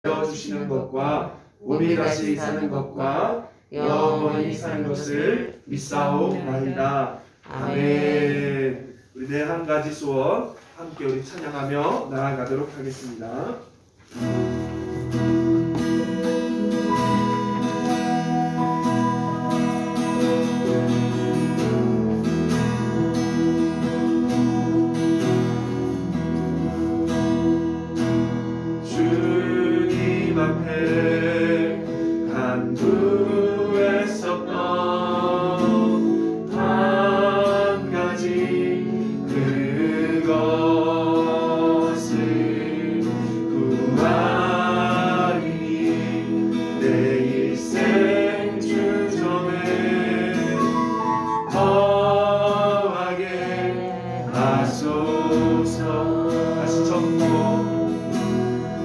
주시는 것과 몸이 다시 사는 것과 영원히 사는 것을 믿사옵나이다. 아멘. 우리 네 한 가지 소원 함께 우리 찬양하며 나아가도록 하겠습니다. 주님 앞에 간구에 섰던 한 가지 그것을 구하리니 내 일생 주전에 거하게 하소서. 다시 전부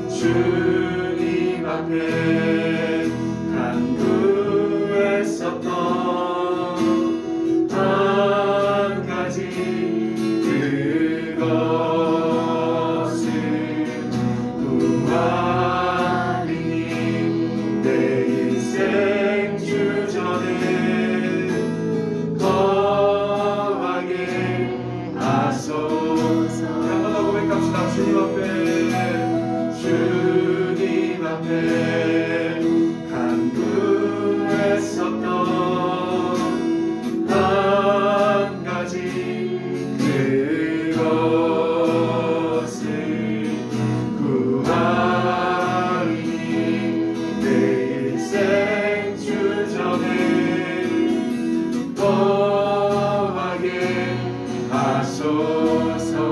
주님 앞에 간구에 섰던 한 가지 그것을 구하리니 내 일생 주전에 거하게 하소서. 한 번 더 고백합시다. 주님 앞에 간구에 섰던 한 가지 그것을 구하리니 내 일생 주전에 거하게 하소서.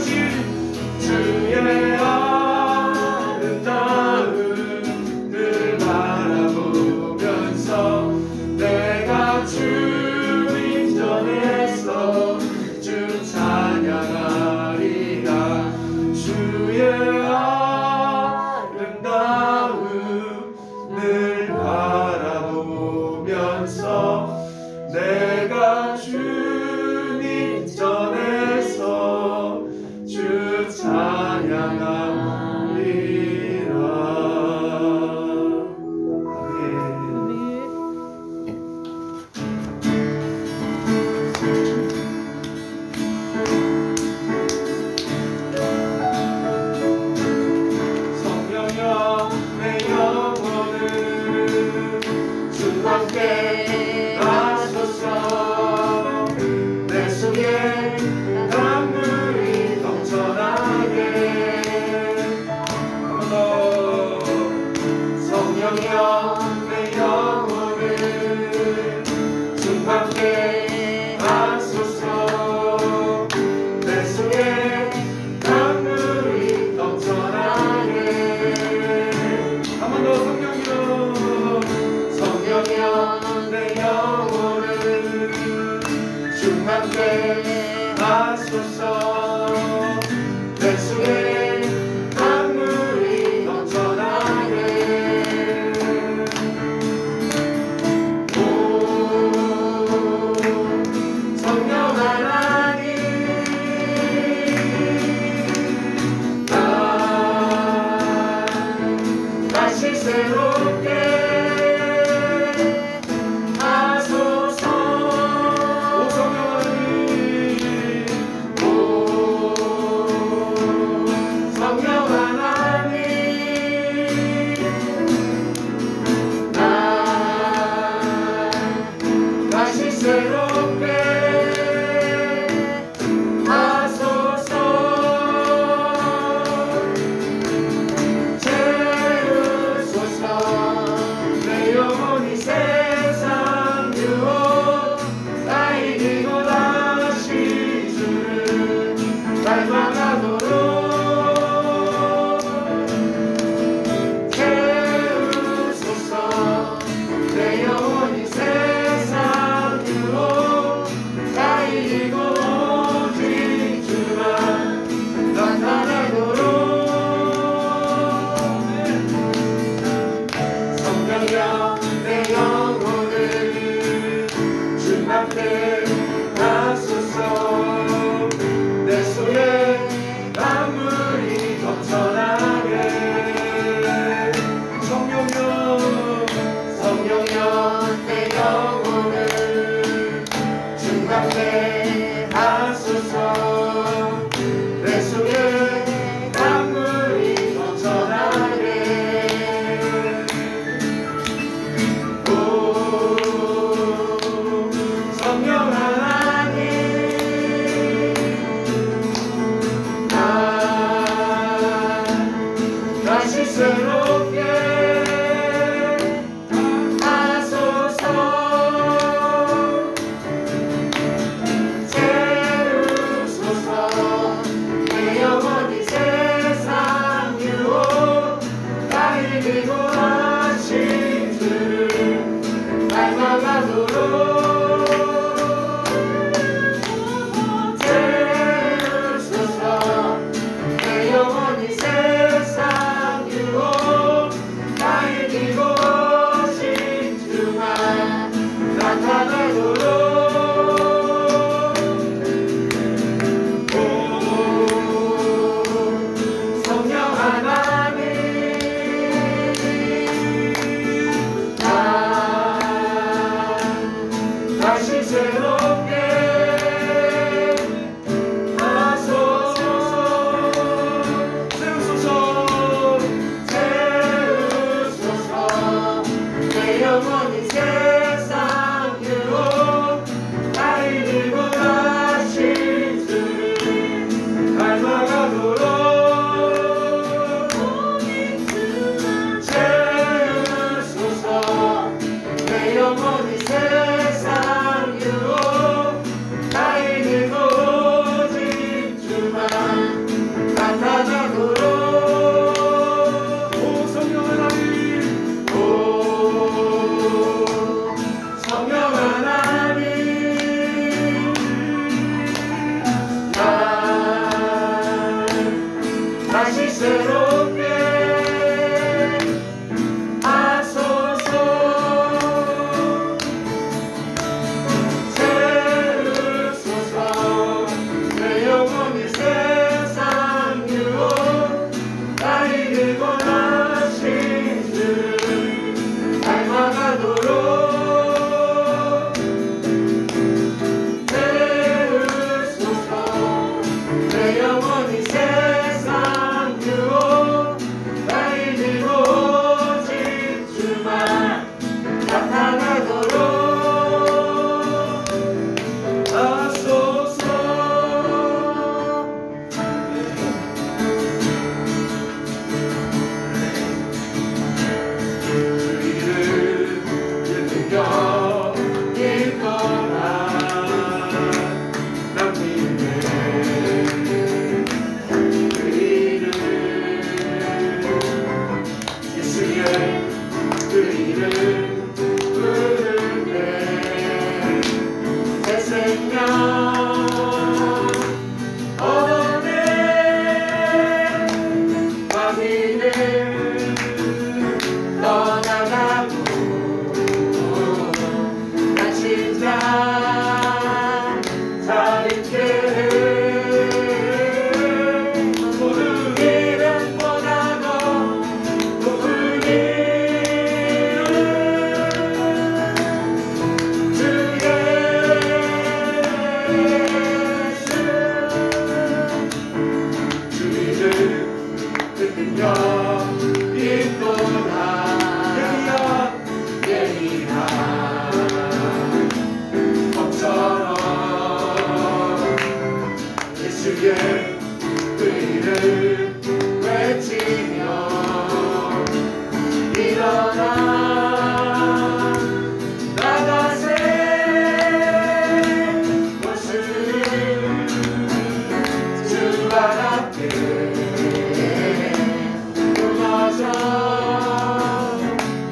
주의 아름다움을 바라보면서 내가 주님 전에서 주 찬양하리라. 주의 아름다움을 바라보면서 내가 주님 전에서 주 찬양하리라. 그 이름 외치며 일어나 나가세 원수는 주 앞에 무너져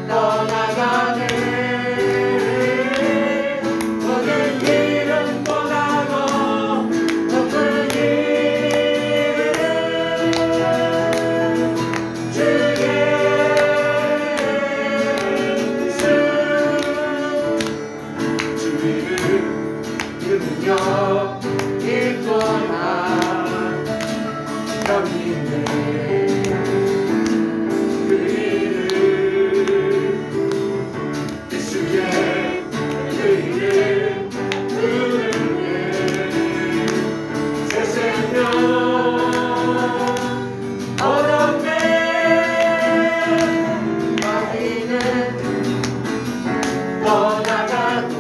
떠나가네 모든 일은 떠나고 높은 이름 주 예수 주 이름 능력 있구나 여기 있네 그 이름 예수의 그 이름 부르네 새 생명 얻었네 마귀는 떠나가고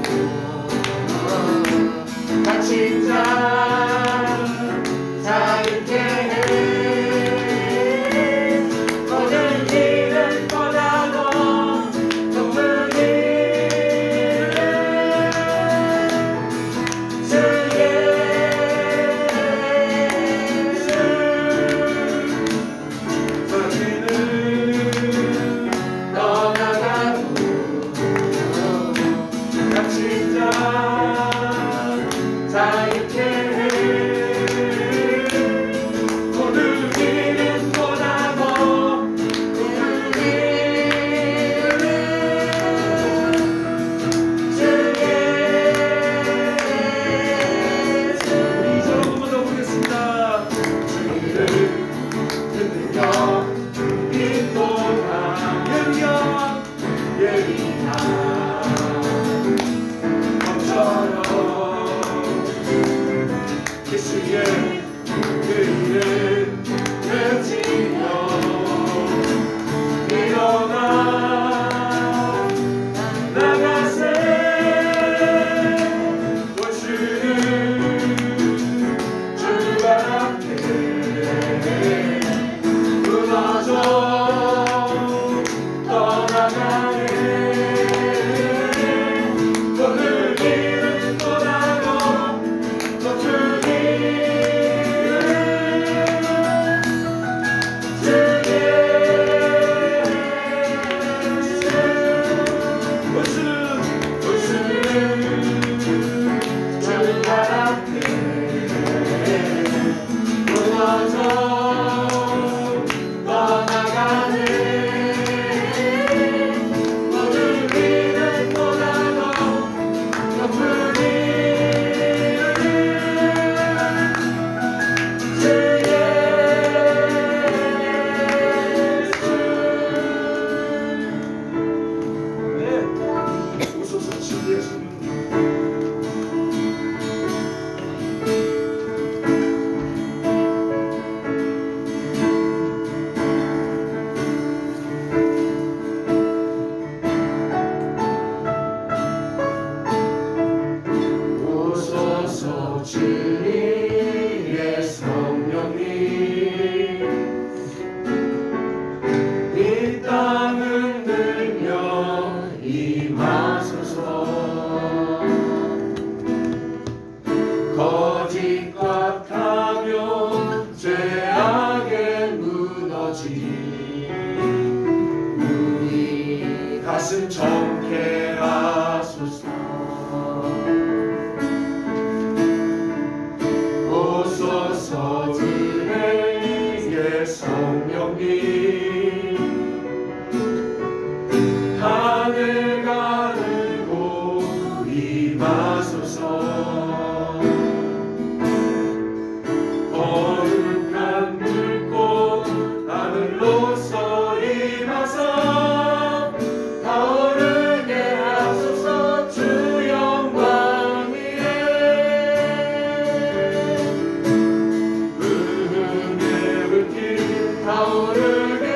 갇힌 자 자유케 해 모든 일은 떠나고 높은 이름 주 예수 마귀는 떠나가고 갇힌 자 자유케 해 모든 일은 떠나고 높은 이름 주 예수 우리 이절 한번 더 보겠습니다 주 이름 그 능력 있도다 예리한 검처럼 예수의 그 이름 외치며 일어나 나가세 원수는 주 앞에 무너져 떠나가네 모든 일은 떠나고 높은 이름 주 예수 원수는 주 앞에 무너져 떠나가네 모든 일은 떠나고 높은 이름 주 예수 네 오소서 주 예수님 오소서 주님의 성령님 이 땅은 들며 임하소서 거짓 같으며 죄악에 무너진 우리 가슴 정케 하소서 오소서 주의 성령님 하늘 가르고 임하소서 거룩한 불꽃 하늘로서 임하사 타오르게 하소서 주 영광 위에 은혜의 길 타오르게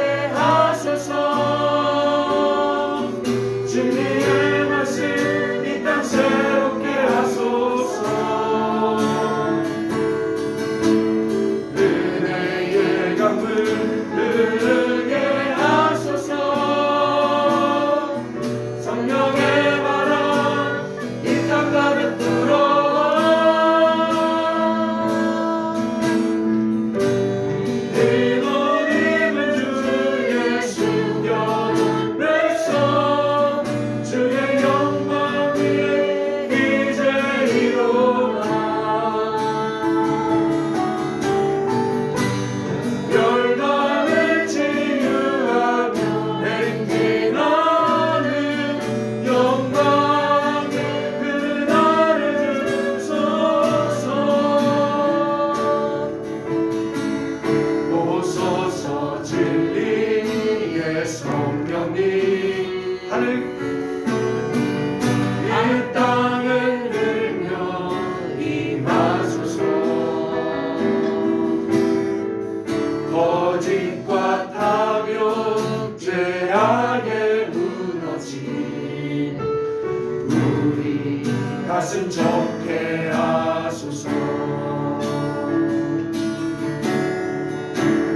가슴 좋게 하소서.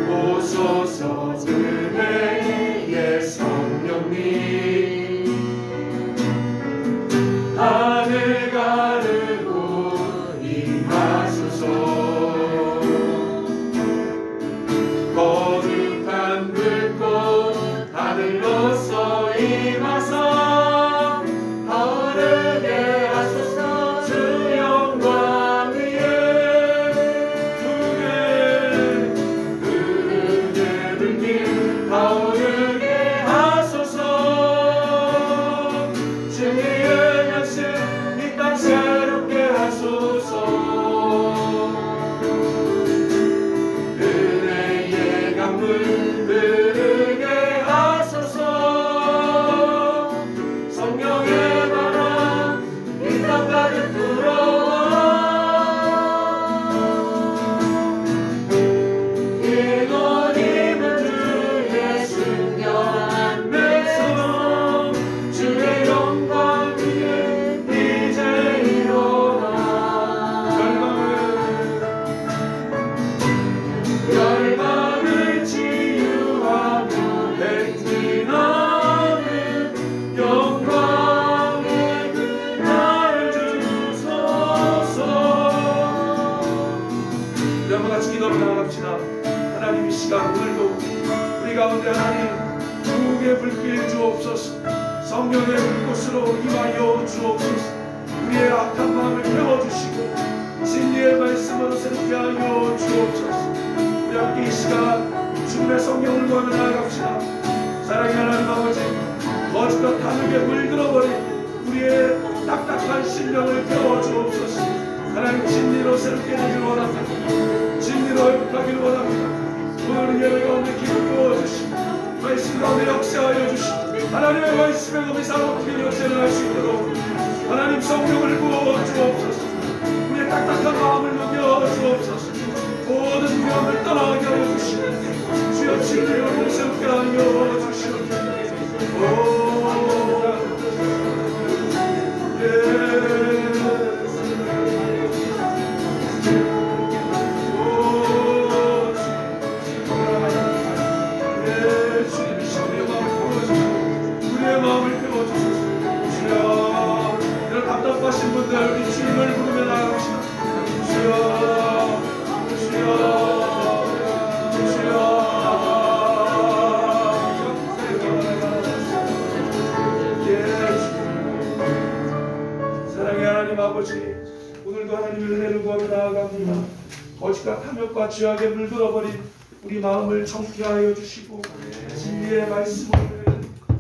오소서 은혜의 성령님 하늘 가르고 임하소서. 거룩한 불꽃 하늘로서 임하사 타오르게 하소서. 주 영광 위에 크게 불길 타오르게 하소서. 진리의 말씀 이 땅 새롭게 하소서. 은혜의 강물 흐르게 하소서. 성령의 바람 이 땅 가득 불어와. 이노님은 주의 순결한 백성 주의 영광 위에 이제 일어나. 열방을 치유하며 행진하는 영광의 그날을 주소서. 우리 한번 같이 기도로 나아갑시다. 하나님 이 시간 오늘도 우리 가운데 하나님 주의 불길 주옵소서. 성령의 불꽃으로 임하여 주옵소서. 우리의 악한 마음을 깨워주시고 진리의 말씀으로 새롭게 하여 주옵소서. 우리 함께 이 시간 주님의 성령을 구하며 나아갑시다. 사랑의 하나님 아버지, 거짓과 탐욕에 물들어버린 우리의 딱딱한 심령을 깨워주옵소서. 하나님 진리로 새롭게 되기를 원합니다. 진리로 회복하기를 원합니다. 오늘은 예배 가운데 기름 부어주시고 말씀 가운데 역사하여 주시고 하나님의 말씀에 거기서 역사를 할 수 있도록 하나님 성령을 부어 주옵소서. 우리의 딱딱한 마음을 녹여 주옵소서. 모든 위험을 떠나게 하여 주시고 주여 진리로 새롭게 하여 주시옵소서. 우리의 마음을 태워주소서. 주여 이런 답답하신 분들 우리 주님을 부르며 나아갑시다. 주여 사랑의 하나님 아버지, 오늘도 하나님의 은혜를 구하며 나아갑니다. 거짓과 탐욕과 죄악에 물들어버린 우리 마음을 정케하여 주시고 진리의 말씀을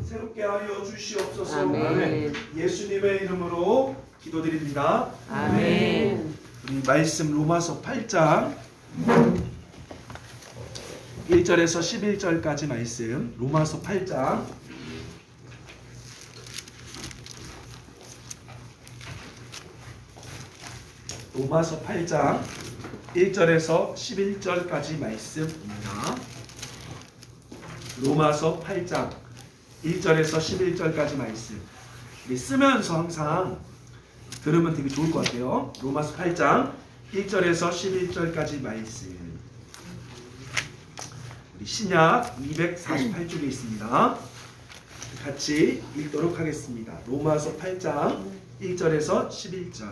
새롭게 하여 주시옵소서. 아멘. 예수님의 이름으로 기도드립니다. 아멘. 우리 말씀 로마서 8장 1절에서 11절까지 말씀. 로마서 8장 로마서 8장 1절에서 11절까지 말씀입니다. 로마서 8장 1절에서 11절까지 말씀. 쓰면서 항상 들으면 되게 좋을 것 같아요. 로마서 8장 1절에서 11절까지 말씀. 우리 신약 248쪽에 있습니다. 같이 읽도록 하겠습니다. 로마서 8장 1절에서 11절.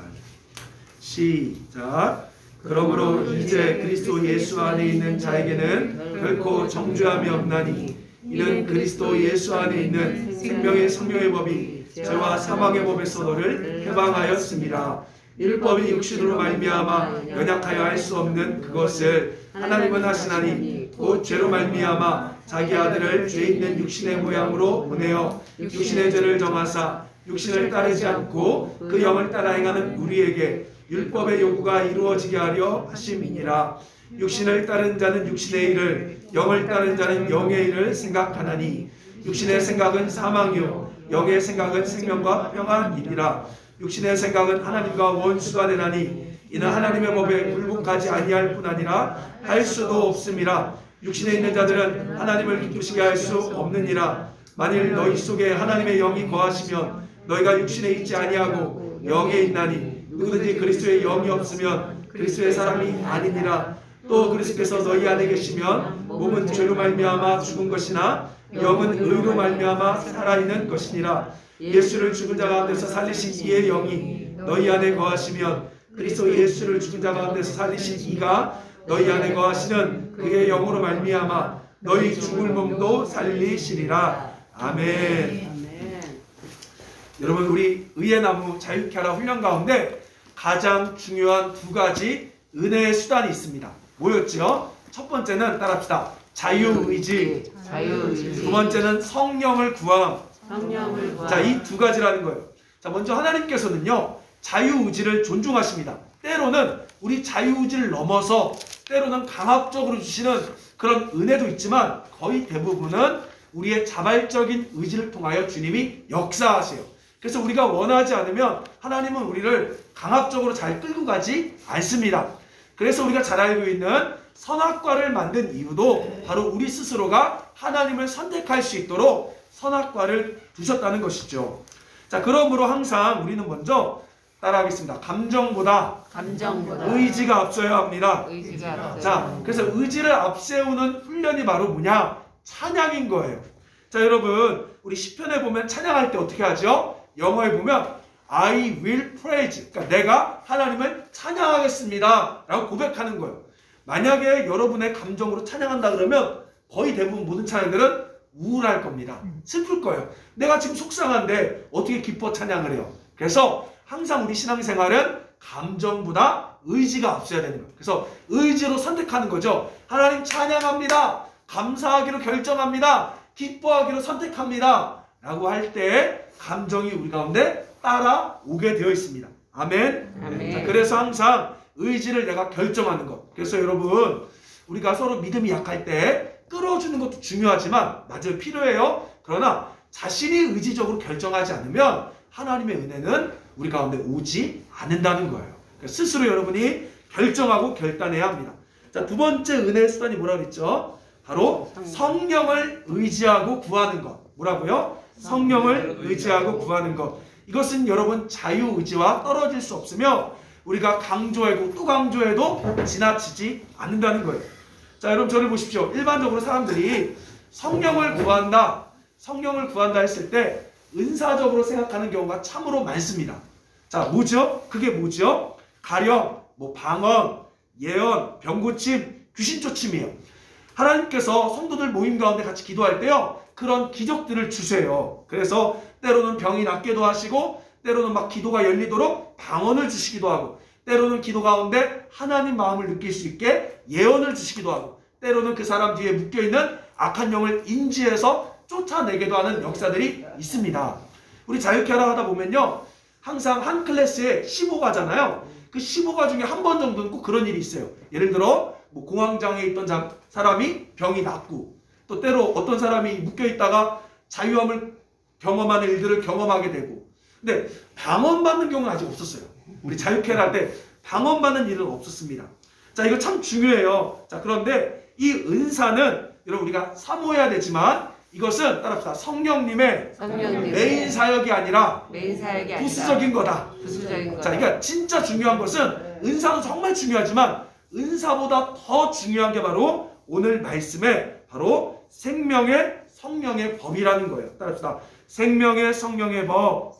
시작. 그러므로 이제 그리스도 예수 안에 있는 자에게는 결코 정죄함이 없나니 이는 그리스도 예수 안에 있는 생명의 성령의 법이 죄와 사망의 법에서 너를 해방하였습니다. 율법이 육신으로 말미암아 연약하여 할 수 없는 그것을 하나님은 하시나니 곧 죄로 말미암아 자기 아들을 죄 있는 육신의 모양으로 보내어 육신의 죄를 정하사 육신을 따르지 않고 그 영을 따라 행하는 우리에게 율법의 요구가 이루어지게 하려 하심이니라. 육신을 따른 자는 육신의 일을, 영을 따른 자는 영의 일을 생각하나니 육신의 생각은 사망이요 영의 생각은 생명과 평안이니라. 육신의 생각은 하나님과 원수가 되나니 이는 하나님의 법에 굴복하지 아니할 뿐 아니라 할 수도 없음이라. 육신에 있는 자들은 하나님을 기쁘시게 할 수 없느니라. 만일 너희 속에 하나님의 영이 거하시면 너희가 육신에 있지 아니하고 영에 있나니 누구든지 그리스도의 영이 없으면 그리스도의 사람이 아니니라. 또 그리스도께서 너희 안에 계시면 몸은 죄로 말미암아 죽은 것이나 영은 의로 말미암아 살아있는 것이니라. 예수를 죽은 자 가운데서 살리신 이의 영이 너희 안에 거하시면 그리스도 예수를 죽은 자 가운데서 살리신 이가 너희 안에 거하시는 그의 영으로 말미암아 너희 죽을 몸도 살리시리라. 아멘. 여러분, 우리 의의 나무 자유케 하라 훈련 가운데 가장 중요한 두 가지 은혜의 수단이 있습니다. 뭐였죠? 첫 번째는 따라합시다. 자유의지. 두 번째는 성령을 구함. 자, 이 두 가지라는 거예요. 자, 먼저 하나님께서는요, 자유의지를 존중하십니다. 때로는 우리 자유의지를 넘어서 때로는 강압적으로 주시는 그런 은혜도 있지만 거의 대부분은 우리의 자발적인 의지를 통하여 주님이 역사하세요. 그래서 우리가 원하지 않으면 하나님은 우리를 강압적으로 잘 끌고 가지 않습니다. 그래서 우리가 잘 알고 있는 선악과를 만든 이유도 바로 우리 스스로가 하나님을 선택할 수 있도록 선악과를 두셨다는 것이죠. 자, 그러므로 항상 우리는 먼저 따라하겠습니다. 감정보다 의지가 앞서야 합니다. 자, 그래서 의지를 앞세우는 훈련이 바로 뭐냐? 찬양인 거예요. 자, 여러분, 우리 시편에 보면 찬양할 때 어떻게 하죠? 영어에 보면 I will praise, 그러니까 내가 하나님을 찬양하겠습니다 라고 고백하는 거예요. 만약에 여러분의 감정으로 찬양한다 그러면 거의 대부분 모든 찬양들은 우울할 겁니다. 슬플 거예요. 내가 지금 속상한데 어떻게 기뻐 찬양을 해요? 그래서 항상 우리 신앙생활은 감정보다 의지가 앞서야 되는 거예요. 그래서 의지로 선택하는 거죠. 하나님 찬양합니다. 감사하기로 결정합니다. 기뻐하기로 선택합니다 라고 할 때 감정이 우리 가운데 따라오게 되어 있습니다. 아멘. 자, 그래서 항상 의지를 내가 결정하는 것. 그래서 여러분, 우리가 서로 믿음이 약할 때 끌어주는 것도 중요하지만 맞아요, 필요해요. 그러나 자신이 의지적으로 결정하지 않으면 하나님의 은혜는 우리 가운데 오지 않는다는 거예요. 그러니까 스스로 여러분이 결정하고 결단해야 합니다. 자, 두 번째 은혜의 수단이 뭐라고 그랬죠? 바로 성령을 의지하고 구하는 것. 뭐라고요? 성령을 의지하고 구하는 것. 이것은 여러분 자유의지와 떨어질 수 없으며 우리가 강조하고 또 강조해도 지나치지 않는다는 거예요. 자, 여러분 저를 보십시오. 일반적으로 사람들이 성령을 구한다 했을 때 은사적으로 생각하는 경우가 참으로 많습니다. 자, 뭐죠? 그게 뭐죠? 가령, 방언, 예언, 병고침, 귀신 쫓임이에요. 하나님께서 성도들 모임 가운데 같이 기도할 때요, 그런 기적들을 주세요. 그래서 때로는 병이 낫게도 하시고 때로는 막 기도가 열리도록 방언을 주시기도 하고 때로는 기도 가운데 하나님 마음을 느낄 수 있게 예언을 주시기도 하고 때로는 그 사람 뒤에 묶여있는 악한 영을 인지해서 쫓아내기도 하는 역사들이 있습니다. 우리 자유케 하라 하다 보면요, 항상 한 클래스에 15가잖아요. 그 15가 중에 한 번 정도는 꼭 그런 일이 있어요. 예를 들어 공황장애에 있던 사람이 병이 낫고 또 때로 어떤 사람이 묶여있다가 자유함을 경험하는 일들을 경험하게 되고. 근데 방언받는 경우는 아직 없었어요. 우리 자유케 할 때 방언받는 일은 없었습니다. 자, 이거 참 중요해요. 자, 그런데 이 은사는 여러분 우리가 사모해야 되지만 이것은 따라합시다. 성령님의 메인 사역이 아니라 부수적인 거다. 자, 그러니까 진짜 중요한 것은 은사도 정말 중요하지만 은사보다 더 중요한 게 바로 오늘 말씀에 바로 생명의 성령의 법이라는 거예요. 따라합시다. 생명의 성령의 법.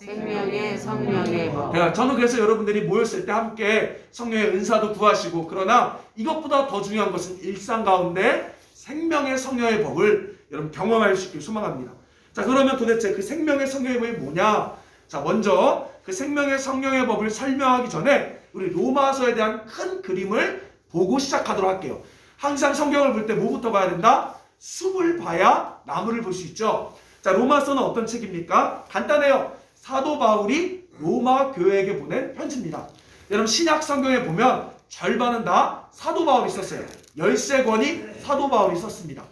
저는 그래서 여러분들이 모였을 때 함께 성령의 은사도 구하시고, 그러나 이것보다 더 중요한 것은 일상 가운데 생명의 성령의 법을 여러분 경험할 수 있길 소망합니다. 자, 그러면 도대체 그 생명의 성령의 법이 뭐냐? 자, 먼저 그 생명의 성령의 법을 설명하기 전에 우리 로마서에 대한 큰 그림을 보고 시작하도록 할게요. 항상 성경을 볼 때 뭐부터 봐야 된다? 숲을 봐야 나무를 볼 수 있죠. 자, 로마서는 어떤 책입니까? 간단해요. 사도 바울이 로마 교회에게 보낸 편지입니다. 여러분 신약 성경에 보면 절반은 다 사도 바울이 썼어요. 13권이 사도 바울이 썼습니다.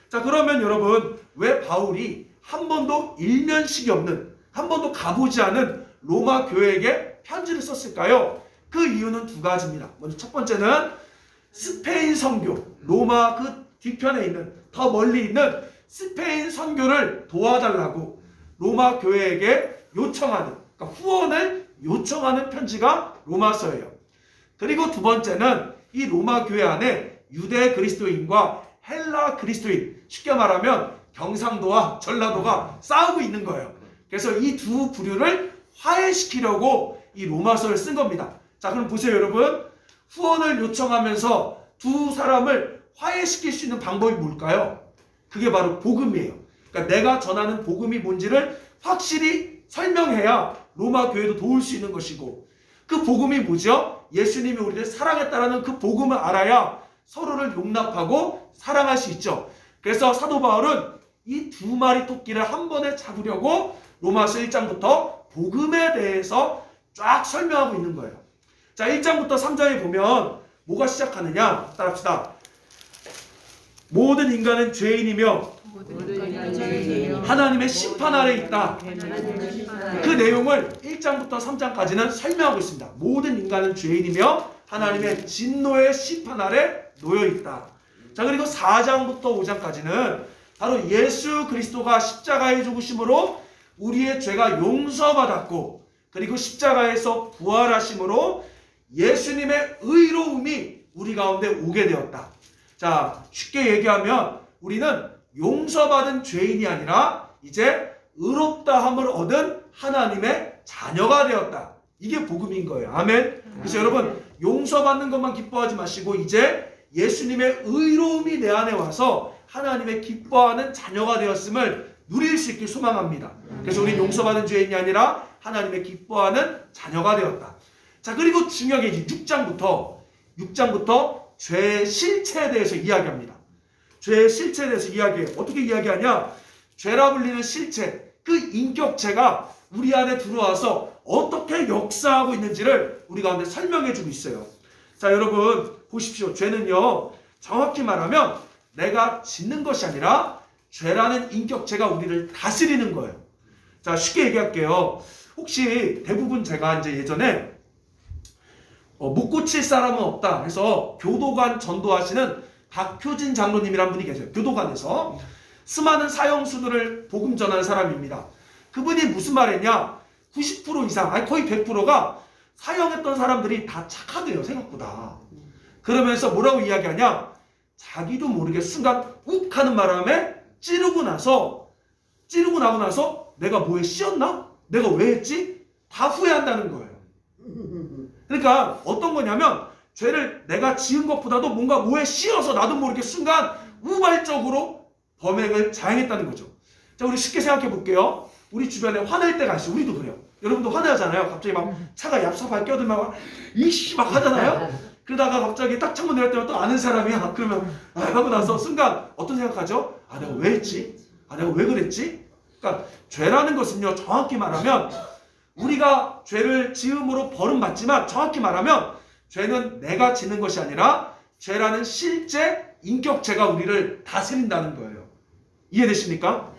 자, 그러면 여러분 왜 바울이 한 번도 일면식이 없는, 한 번도 가보지 않은 로마 교회에게 편지를 썼을까요? 그 이유는 두 가지입니다. 먼저 첫 번째는 스페인 선교, 로마 그 뒤편에 있는, 더 멀리 있는 스페인 선교를 도와달라고 로마 교회에게 요청하는, 그러니까 후원을 요청하는 편지가 로마서예요. 그리고 두 번째는 이 로마 교회 안에 유대 그리스도인과 헬라 그리스도인, 쉽게 말하면 경상도와 전라도가 싸우고 있는 거예요. 그래서 이 두 부류를 화해시키려고 이 로마서를 쓴 겁니다. 자, 그럼 보세요, 여러분. 후원을 요청하면서 두 사람을 화해시킬 수 있는 방법이 뭘까요? 그게 바로 복음이에요. 그러니까 내가 전하는 복음이 뭔지를 확실히 설명해야 로마 교회도 도울 수 있는 것이고, 그 복음이 뭐죠? 예수님이 우리를 사랑했다라는 그 복음을 알아야 서로를 용납하고 사랑할 수 있죠. 그래서 사도 바울은 이 두 마리 토끼를 한 번에 잡으려고 로마서 1장부터 복음에 대해서 쫙 설명하고 있는 거예요. 자, 1장부터 3장에 보면 뭐가 시작하느냐? 따라합시다. 모든 인간은 죄인이며 하나님의 심판 아래 있다. 그 내용을 1장부터 3장까지는 설명하고 있습니다. 모든 인간은 죄인이며 하나님의 진노의 심판 아래 놓여 있다. 자, 그리고 4장부터 5장까지는 바로 예수 그리스도가 십자가에 죽으심으로 우리의 죄가 용서받았고, 그리고 십자가에서 부활하심으로 예수님의 의로움이 우리 가운데 오게 되었다. 자, 쉽게 얘기하면 우리는 용서받은 죄인이 아니라 이제 의롭다 함을 얻은 하나님의 자녀가 되었다. 이게 복음인 거예요. 아멘. 그래서 여러분, 용서받는 것만 기뻐하지 마시고 이제 예수님의 의로움이 내 안에 와서 하나님의 기뻐하는 자녀가 되었음을 누릴 수 있길 소망합니다. 그래서 우리는 용서받은 죄인이 아니라 하나님의 기뻐하는 자녀가 되었다. 자, 그리고 중요하게 이제 6장부터 죄의 실체에 대해서 이야기합니다. 죄의 실체에 대해서 이야기해요. 어떻게 이야기하냐? 죄라 불리는 실체, 그 인격체가 우리 안에 들어와서 어떻게 역사하고 있는지를 우리 가운데 설명해주고 있어요. 자, 여러분 보십시오. 죄는요, 정확히 말하면 내가 짓는 것이 아니라 죄라는 인격체가 우리를 다스리는 거예요. 자, 쉽게 얘기할게요. 혹시 대부분 제가 이제 예전에 못 고칠 사람은 없다 해서 교도관 전도하시는 박효진 장로님이란 분이 계세요. 교도관에서 수많은 사형수들을 복음 전하는 사람입니다. 그분이 무슨 말했냐? 90% 이상, 아니 거의 100%가 사형했던 사람들이 다 착하대요, 생각보다. 그러면서 뭐라고 이야기하냐? 자기도 모르게 순간 욱 하는 바람에 찌르고 나고 나서 내가 뭐에 씌었나? 내가 왜 했지? 다 후회한다는 거예요. 그러니까 어떤 거냐면 죄를 내가 지은 것보다도 뭔가 뭐에 씌어서 나도 모르게 순간 우발적으로 범행을 자행했다는 거죠. 자, 우리 쉽게 생각해 볼게요. 우리 주변에 화낼 때가 있어요. 우리도 그래요. 여러분도 화내잖아요. 갑자기 막 차가 얍삽하게 껴들면 막 이씨 막 하잖아요. 그러다가 갑자기 딱 창문 내릴 때면 또 아는 사람이야. 그러면 하고 나서 순간 어떤 생각하죠? 아, 내가 왜 했지? 아, 내가 왜 그랬지? 그러니까 죄라는 것은요, 정확히 말하면 우리가 죄를 지음으로 벌음받지만 정확히 말하면 죄는 내가 짓는 것이 아니라 죄라는 실제 인격체가 우리를 다스린다는 거예요. 이해되십니까?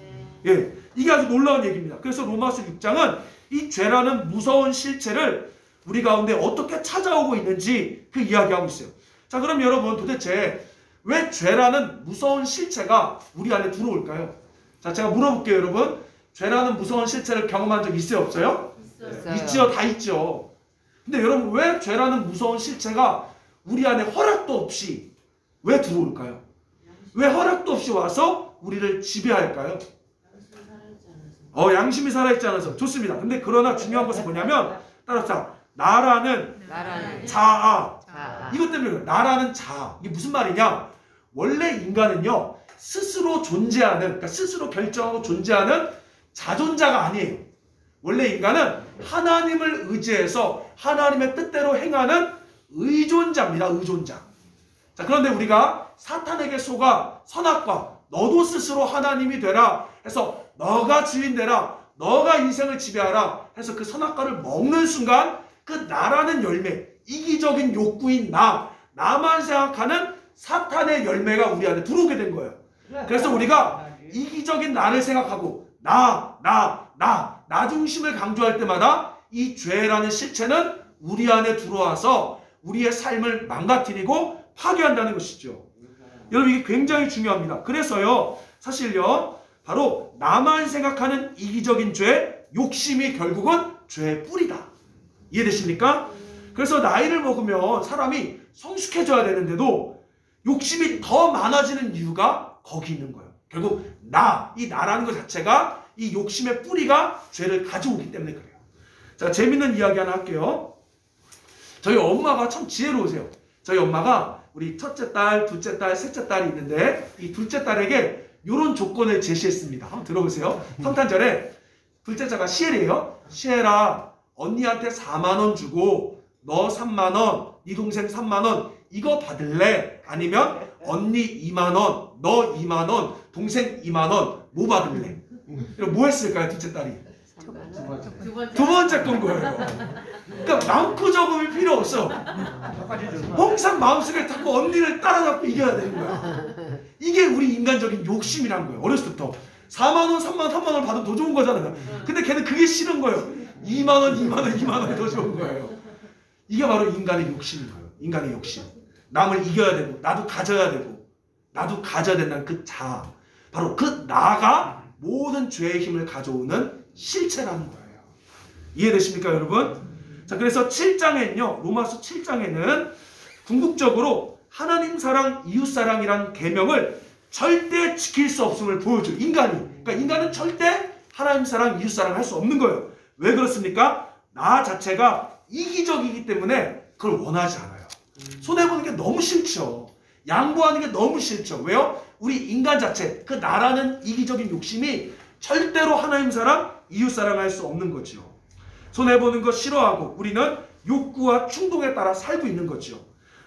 예, 이게 아주 놀라운 얘기입니다. 그래서 로마서 6장은 이 죄라는 무서운 실체를 우리 가운데 어떻게 찾아오고 있는지 그 이야기하고 있어요. 자, 그럼 여러분 도대체 왜 죄라는 무서운 실체가 우리 안에 들어올까요? 자, 제가 물어볼게요, 여러분. 죄라는 무서운 실체를 경험한 적 있어요, 없어요? 있어요. 있죠, 다 있죠. 근데 여러분, 왜 죄라는 무서운 실체가 우리 안에 허락도 없이 왜 들어올까요? 왜 허락도 없이 와서 우리를 지배할까요? 양심이 살아있지 않아서. 좋습니다. 근데 그러나 중요한 것은 뭐냐면, 따라서 나라는 자아. 이것 때문에 그래요. 나라는 자아. 이게 무슨 말이냐? 원래 인간은요, 스스로 존재하는, 그러니까 스스로 결정하고 존재하는 자존자가 아니에요. 원래 인간은 하나님을 의지해서 하나님의 뜻대로 행하는 의존자입니다. 의존자. 자, 그런데 우리가 사탄에게 속아 선악과 너도 스스로 하나님이 되라 해서 너가 주인 되라, 너가 인생을 지배하라 해서 그 선악과를 먹는 순간 그 나라는 열매, 이기적인 욕구인 나만 생각하는 사탄의 열매가 우리 안에 들어오게 된 거예요. 그래서 우리가 이기적인 나를 생각하고 나 중심을 강조할 때마다 이 죄라는 실체는 우리 안에 들어와서 우리의 삶을 망가뜨리고 파괴한다는 것이죠. 여러분, 이게 굉장히 중요합니다. 그래서요, 사실요, 바로 나만 생각하는 이기적인 죄, 욕심이 결국은 죄의 뿌리다. 이해되십니까? 그래서 나이를 먹으면 사람이 성숙해져야 되는데도 욕심이 더 많아지는 이유가 거기 있는 거예요. 결국 이 나라는 것 자체가 이 욕심의 뿌리가 죄를 가져오기 때문에 그래요. 자, 재밌는 이야기 하나 할게요. 저희 엄마가 참 지혜로우세요. 저희 엄마가 우리 첫째 딸, 둘째 딸, 셋째 딸이 있는데 이 둘째 딸에게 이런 조건을 제시했습니다. 한번 들어보세요. 성탄절에 둘째 자가 시엘이에요. 시엘아, 언니한테 4만 원 주고 너 3만 원, 네 동생 3만 원 이거 받을래? 아니면 언니 2만 원, 너 2만 원, 동생 2만 원 뭐 받을래? 뭐 했을까요? 둘째 딸이 두 번째 건 거예요. 그러니까 많고 적음이 필요 없어. 항상 마음속에 자꾸 언니를 따라잡고 이겨야 되는 거야. 이게 우리 인간적인 욕심이란 거예요. 어렸을 때부터 4만 원, 3만 원, 3만 원 받으면 더 좋은 거잖아요. 근데 걔는 그게 싫은 거예요. 2만 원, 2만 원, 2만 원이 더 좋은 거예요. 이게 바로 인간의 욕심인 거예요. 인간의 욕심. 남을 이겨야 되고 나도 가져야 되고 나도 가져야 된다는 그 자아. 바로 그 나가 모든 죄의 힘을 가져오는 실체라는 거예요. 이해되십니까, 여러분? 자, 그래서 7장에는요, 로마서 7장에는 궁극적으로 하나님 사랑, 이웃 사랑이란 계명을 절대 지킬 수 없음을 보여줘요. 인간이. 그러니까 인간은 절대 하나님 사랑, 이웃 사랑 할 수 없는 거예요. 왜 그렇습니까? 나 자체가 이기적이기 때문에 그걸 원하지 않아요. 손해보는 게 너무 싫죠. 양보하는 게 너무 싫죠. 왜요? 우리 인간 자체, 그 나라는 이기적인 욕심이 절대로 하나님 사랑, 이웃 사랑할 수 없는 거죠. 손해보는 거 싫어하고 우리는 욕구와 충동에 따라 살고 있는 거죠.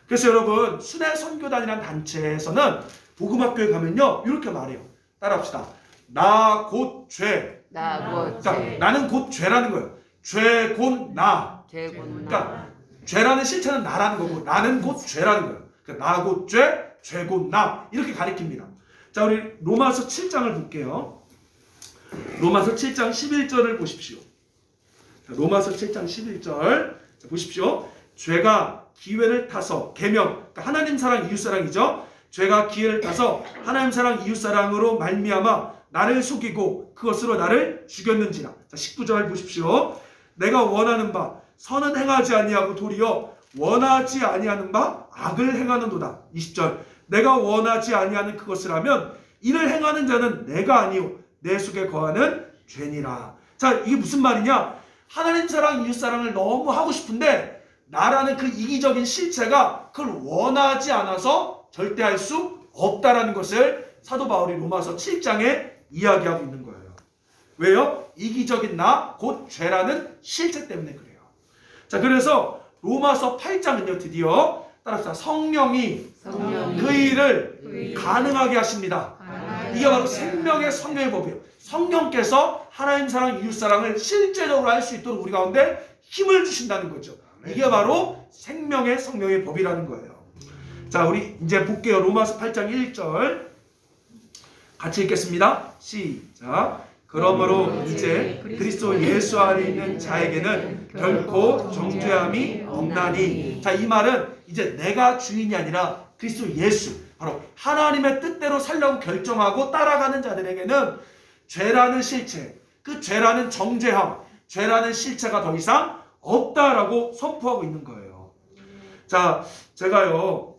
그래서 여러분, 순회 선교단이라는 단체에서는 복음학교에 가면요 이렇게 말해요. 따라합시다. 나 곧 죄. 그러니까 나는 곧 죄라는 거예요. 죄 곧 나. 그러니까 죄라는 실체는 나라는 거고 나는 곧 죄라는 거예요. 그러니까 나 곧 죄, 죄 곧 나 이렇게 가리킵니다. 자, 우리 로마서 7장을 볼게요. 로마서 7장 11절을 보십시오. 자, 로마서 7장 11절 자, 보십시오. 죄가 기회를 타서 계명, 그러니까 하나님 사랑, 이웃 사랑이죠. 죄가 기회를 타서 하나님 사랑, 이웃 사랑으로 말미암아 나를 속이고 그것으로 나를 죽였는지라. 자, 19절 보십시오. 내가 원하는 바 선은 행하지 아니하고 도리어 원하지 아니하는 바 악을 행하는도다. 20절. 내가 원하지 아니하는 그것을 하면 이를 행하는 자는 내가 아니요 내 속에 거하는 죄니라. 자, 이게 무슨 말이냐? 하나님 사랑, 이웃 사랑을 너무 하고 싶은데 나라는 그 이기적인 실체가 그걸 원하지 않아서 절대 할 수 없다라는 것을 사도 바울이 로마서 7장에 이야기하고 있는 거예요. 왜요? 이기적인 나, 곧 죄라는 실체 때문에 그래요. 자, 그래서 로마서 8장은요 드디어 따라합시다. 성령이 그 일을 가능하게 하십니다. 이게 바로 생명의 성령의 법이에요. 성령께서 하나님 사랑, 이웃 사랑을 실제적으로 할 수 있도록 우리 가운데 힘을 주신다는 거죠. 이게 바로 생명의 성령의 법이라는 거예요. 자, 우리 이제 볼게요. 로마서 8장 1절 같이 읽겠습니다. 시작. 그러므로 이제 그리스도 예수 안에 있는 자에게는 결코 정죄함이 없나니. 자, 이 말은 이제 내가 주인이 아니라 그리스도 예수, 바로 하나님의 뜻대로 살려고 결정하고 따라가는 자들에게는 죄라는 실체, 그 죄라는 정죄함, 죄라는 실체가 더 이상 없다라고 선포하고 있는 거예요. 자, 제가요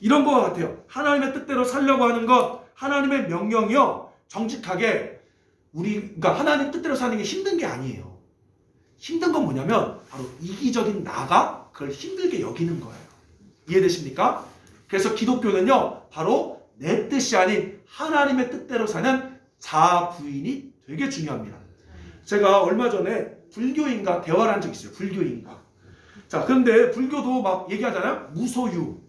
이런 것 같아요. 하나님의 뜻대로 살려고 하는 것, 하나님의 명령이요 정직하게 그러니까 하나님 뜻대로 사는 게 힘든 게 아니에요. 힘든 건 뭐냐면 바로 이기적인 나가 그걸 힘들게 여기는 거예요. 이해되십니까? 그래서 기독교는요 바로 내 뜻이 아닌 하나님의 뜻대로 사는 자아 부인이 되게 중요합니다. 제가 얼마 전에 불교인과 대화를 한 적이 있어요. 불교인과. 자, 그런데 불교도 막 얘기하잖아요. 무소유,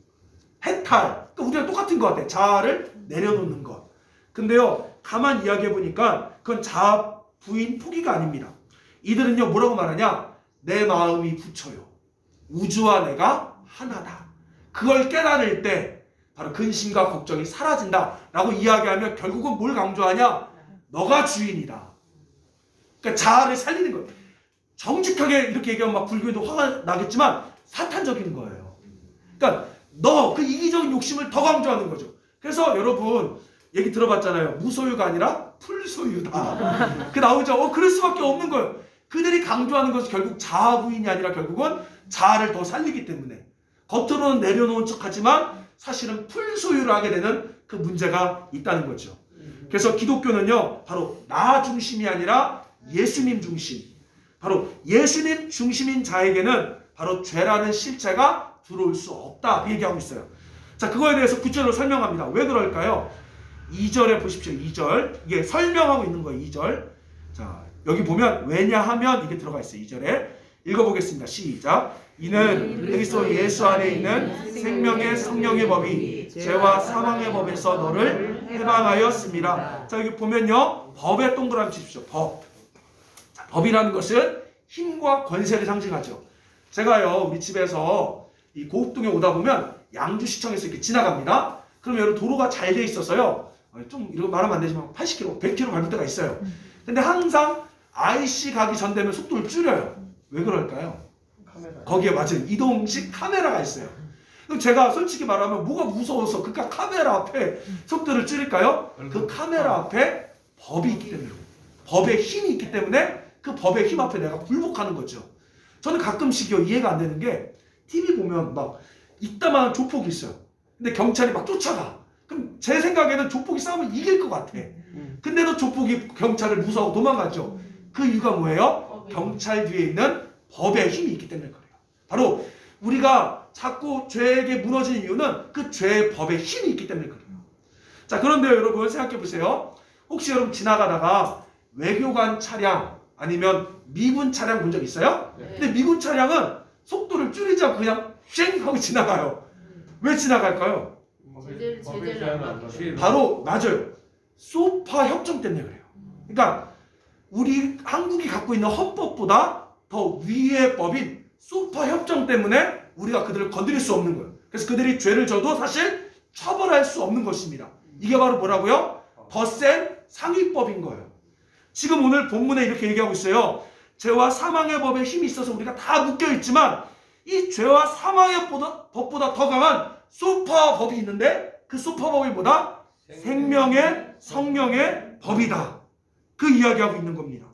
해탈. 그러니까 우리랑 똑같은 것 같아. 자아를 내려놓는 것. 근데요, 가만 이야기해 보니까 그건 자아 부인 포기가 아닙니다. 이들은요, 뭐라고 말하냐? 내 마음이 부처요. 우주와 내가 하나다. 그걸 깨달을 때 바로 근심과 걱정이 사라진다라고 이야기하면 결국은 뭘 강조하냐? 너가 주인이다. 그러니까 자아를 살리는 거예요. 정직하게 이렇게 얘기하면 막 불교인도 화가 나겠지만 사탄적인 거예요. 그러니까 너 그 이기적인 욕심을 더 강조하는 거죠. 그래서 여러분 얘기 들어봤잖아요. 무소유가 아니라 풀소유다. 그 나오죠. 그럴 수밖에 없는 거예요. 그들이 강조하는 것은 결국 자아 부인이 아니라 결국은 자아를 더 살리기 때문에 겉으로는 내려놓은 척하지만 사실은 풀소유를 하게 되는 그 문제가 있다는 거죠. 그래서 기독교는요, 바로 나 중심이 아니라 예수님 중심, 바로 예수님 중심인 자에게는 바로 죄라는 실체가 들어올 수 없다, 그 얘기하고 있어요. 자, 그거에 대해서 구체적으로 설명합니다. 왜 그럴까요? 2절에 보십시오. 2절. 이게 설명하고 있는 거예요. 2절. 자, 여기 보면 왜냐하면 이게 들어가 있어요. 2절에. 읽어보겠습니다. 시작. 이는 그리스도 예수 안에 있는 생명의 성령의 법이 죄와 사망의 법에서 너를 해방하였습니다. 자, 여기 보면요, 법에 동그라미 치십시오. 법. 자, 법이라는 것은 힘과 권세를 상징하죠. 제가요, 우리 집에서 이 고읍동에 오다 보면 양주시청에서 이렇게 지나갑니다. 그러면 여러분 도로가 잘 돼 있어서요, 좀 이런 거 말하면 안 되지만 80km, 100km 밟을 때가 있어요. 근데 항상 IC 가기 전 되면 속도를 줄여요. 왜 그럴까요? 거기에 맞아요. 이동식 카메라가 있어요. 그럼 제가 솔직히 말하면 뭐가 무서워서 그깟 카메라 앞에 속도를 줄일까요? 그 카메라 앞에 법이 있기 때문에, 법의 힘이 있기 때문에 그 법의 힘 앞에 내가 굴복하는 거죠. 저는 가끔씩요, 이해가 안 되는 게 TV 보면 막 이따만한 조폭이 있어요. 근데 경찰이 막 쫓아가. 그럼 제 생각에는 조폭이 싸우면 이길 것 같아. 근데도 조폭이 경찰을 무서워하고 도망가죠. 그 이유가 뭐예요? 경찰 뒤에 있는 법의 힘이 있기 때문에 그래요. 바로 우리가 자꾸 죄에게 무너지는 이유는 그 죄의 법의 힘이 있기 때문에 그래요. 자, 그런데 여러분 생각해 보세요. 혹시 여러분 지나가다가 외교관 차량 아니면 미군 차량 본 적 있어요? 네. 근데 미군 차량은 속도를 줄이지 않고 그냥 쉥 하고 지나가요. 왜 지나갈까요? 바로 맞아요. 소파 협정 때문에 그래요. 그러니까 우리 한국이 갖고 있는 헌법보다 더 위의 법인 소파 협정 때문에 우리가 그들을 건드릴 수 없는 거예요. 그래서 그들이 죄를 져도 사실 처벌할 수 없는 것입니다. 이게 바로 뭐라고요? 더 센 상위법인 거예요. 지금 오늘 본문에 이렇게 얘기하고 있어요. 죄와 사망의 법에 힘이 있어서 우리가 다 묶여있지만 이 죄와 사망의 법보다 더 강한 소파 법이 있는데 그 소파 법이 뭐다? 생명의 성령의 법이다. 그 이야기하고 있는 겁니다.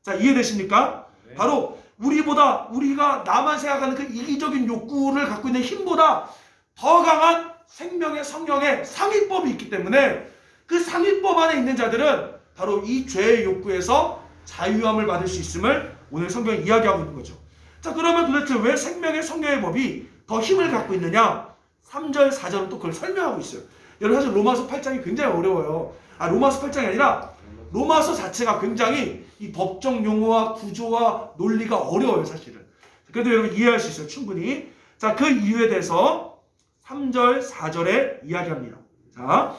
자, 이해되십니까? 네. 바로 우리가 나만 생각하는 그 이기적인 욕구를 갖고 있는 힘보다 더 강한 생명의 성령의 상위법이 있기 때문에 그 상위법 안에 있는 자들은 바로 이 죄의 욕구에서 자유함을 받을 수 있음을 오늘 성경이 이야기하고 있는 거죠. 자, 그러면 도대체 왜 생명의 성령의 법이 더 힘을 갖고 있느냐? 3절, 4절은 또 그걸 설명하고 있어요. 여러분 사실 로마서 8장이 굉장히 어려워요. 로마서 8장이 아니라 로마서 자체가 굉장히 이 법적 용어와 구조와 논리가 어려워요, 사실은. 그래도 여러분 이해할 수 있어요, 충분히. 자, 그 이유에 대해서 3절, 4절에 이야기합니다. 자,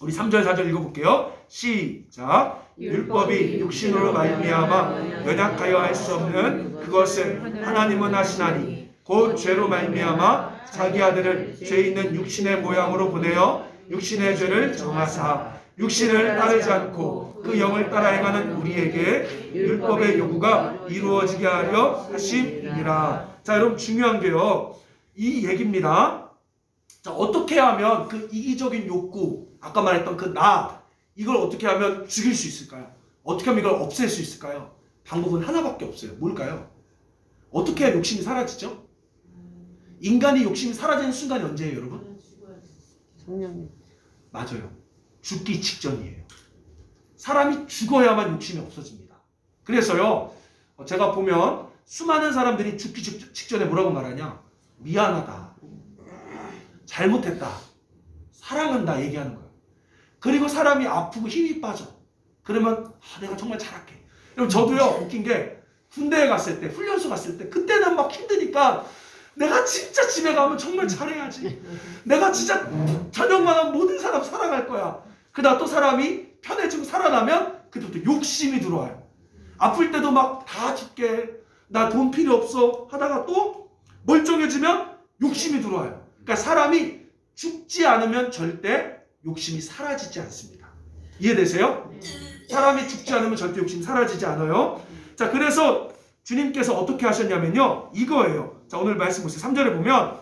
우리 3절, 4절 읽어볼게요. 시작. 율법이 육신으로 말미암아 연약하여 할 수 없는 그것을 하나님은 하시나니 곧 죄로 말미암아 자기 아들을 죄 있는 육신의 모양으로 보내어 육신의 죄를 정하사 육신을 따르지 않고 그 영을 따라 행하는 우리에게 율법의 요구가 이루어지게 하려 하심이니라. 자, 여러분 중요한 게요, 이 얘기입니다. 자, 어떻게 하면 그 이기적인 욕구, 아까 말했던 그 나, 이걸 어떻게 하면 죽일 수 있을까요? 어떻게 하면 이걸 없앨 수 있을까요? 방법은 하나밖에 없어요. 뭘까요? 어떻게 해야 욕심이 사라지죠? 인간이 욕심이 사라지는 순간이 언제예요, 여러분? 성령님. 맞아요. 죽기 직전이에요. 사람이 죽어야만 욕심이 없어집니다. 그래서요, 제가 보면 수많은 사람들이 죽기 직전에 뭐라고 말하냐? 미안하다, 잘못했다, 사랑한다 얘기하는 거예요. 그리고 사람이 아프고 힘이 빠져. 그러면 내가 정말 잘할게. 여러분 저도요, 웃긴 게 군대에 갔을 때, 훈련소 갔을 때 그때는 막 힘드니까 내가 진짜 집에 가면 정말 잘해야지, 내가 진짜 저녁만 하면 모든 사람 사랑할 거야. 그러다 또 사람이 편해지고 살아나면 그때부터 욕심이 들어와요. 아플 때도 막 다 줄게, 나 돈 필요 없어 하다가 또 멀쩡해지면 욕심이 들어와요. 그러니까 사람이 죽지 않으면 절대 욕심이 사라지지 않습니다. 이해되세요? 사람이 죽지 않으면 절대 욕심이 사라지지 않아요. 자, 그래서 주님께서 어떻게 하셨냐면요, 이거예요. 자, 오늘 말씀 보세요. 3절에 보면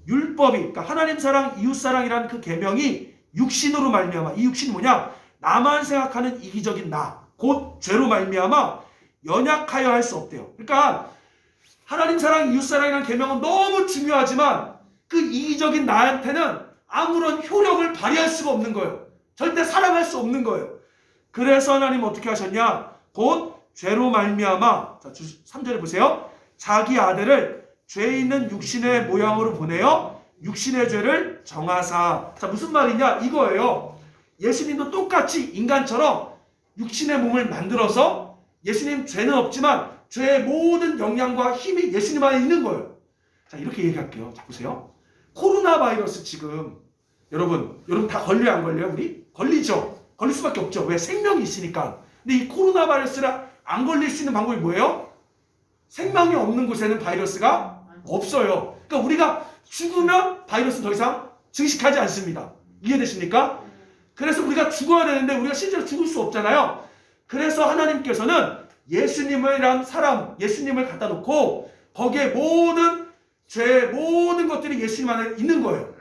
율법이, 그러니까 하나님 사랑, 이웃 사랑이라는 그 계명이 육신으로 말미암아, 이 육신이 뭐냐? 나만 생각하는 이기적인 나, 곧 죄로 말미암아 연약하여 할 수 없대요. 그러니까 하나님 사랑, 이웃 사랑이라는 계명은 너무 중요하지만 그 이기적인 나한테는 아무런 효력을 발휘할 수가 없는 거예요. 절대 사랑할 수 없는 거예요. 그래서 하나님 어떻게 하셨냐? 곧 죄로 말미암아, 자 3절에 보세요. 자기 아들을 죄 있는 육신의 모양으로 보내어 육신의 죄를 정하사. 자 무슨 말이냐 이거예요. 예수님도 똑같이 인간처럼 육신의 몸을 만들어서 예수님 죄는 없지만 죄의 모든 영향과 힘이 예수님 안에 있는 거예요. 자 이렇게 얘기할게요. 자 보세요. 코로나 바이러스 지금 여러분 다 걸려요 안 걸려요? 우리? 걸리죠. 걸릴 수밖에 없죠. 왜? 생명이 있으니까. 근데 이 코로나 바이러스를 안 걸릴 수 있는 방법이 뭐예요? 생명이 없는 곳에는 바이러스가 없어요. 그러니까 우리가 죽으면 바이러스는 더 이상 증식하지 않습니다. 이해되십니까? 그래서 우리가 죽어야 되는데 우리가 실제로 죽을 수 없잖아요. 그래서 하나님께서는 예수님이란 사람, 예수님을 갖다 놓고 거기에 모든 죄, 모든 것들이 예수님 안에 있는 거예요.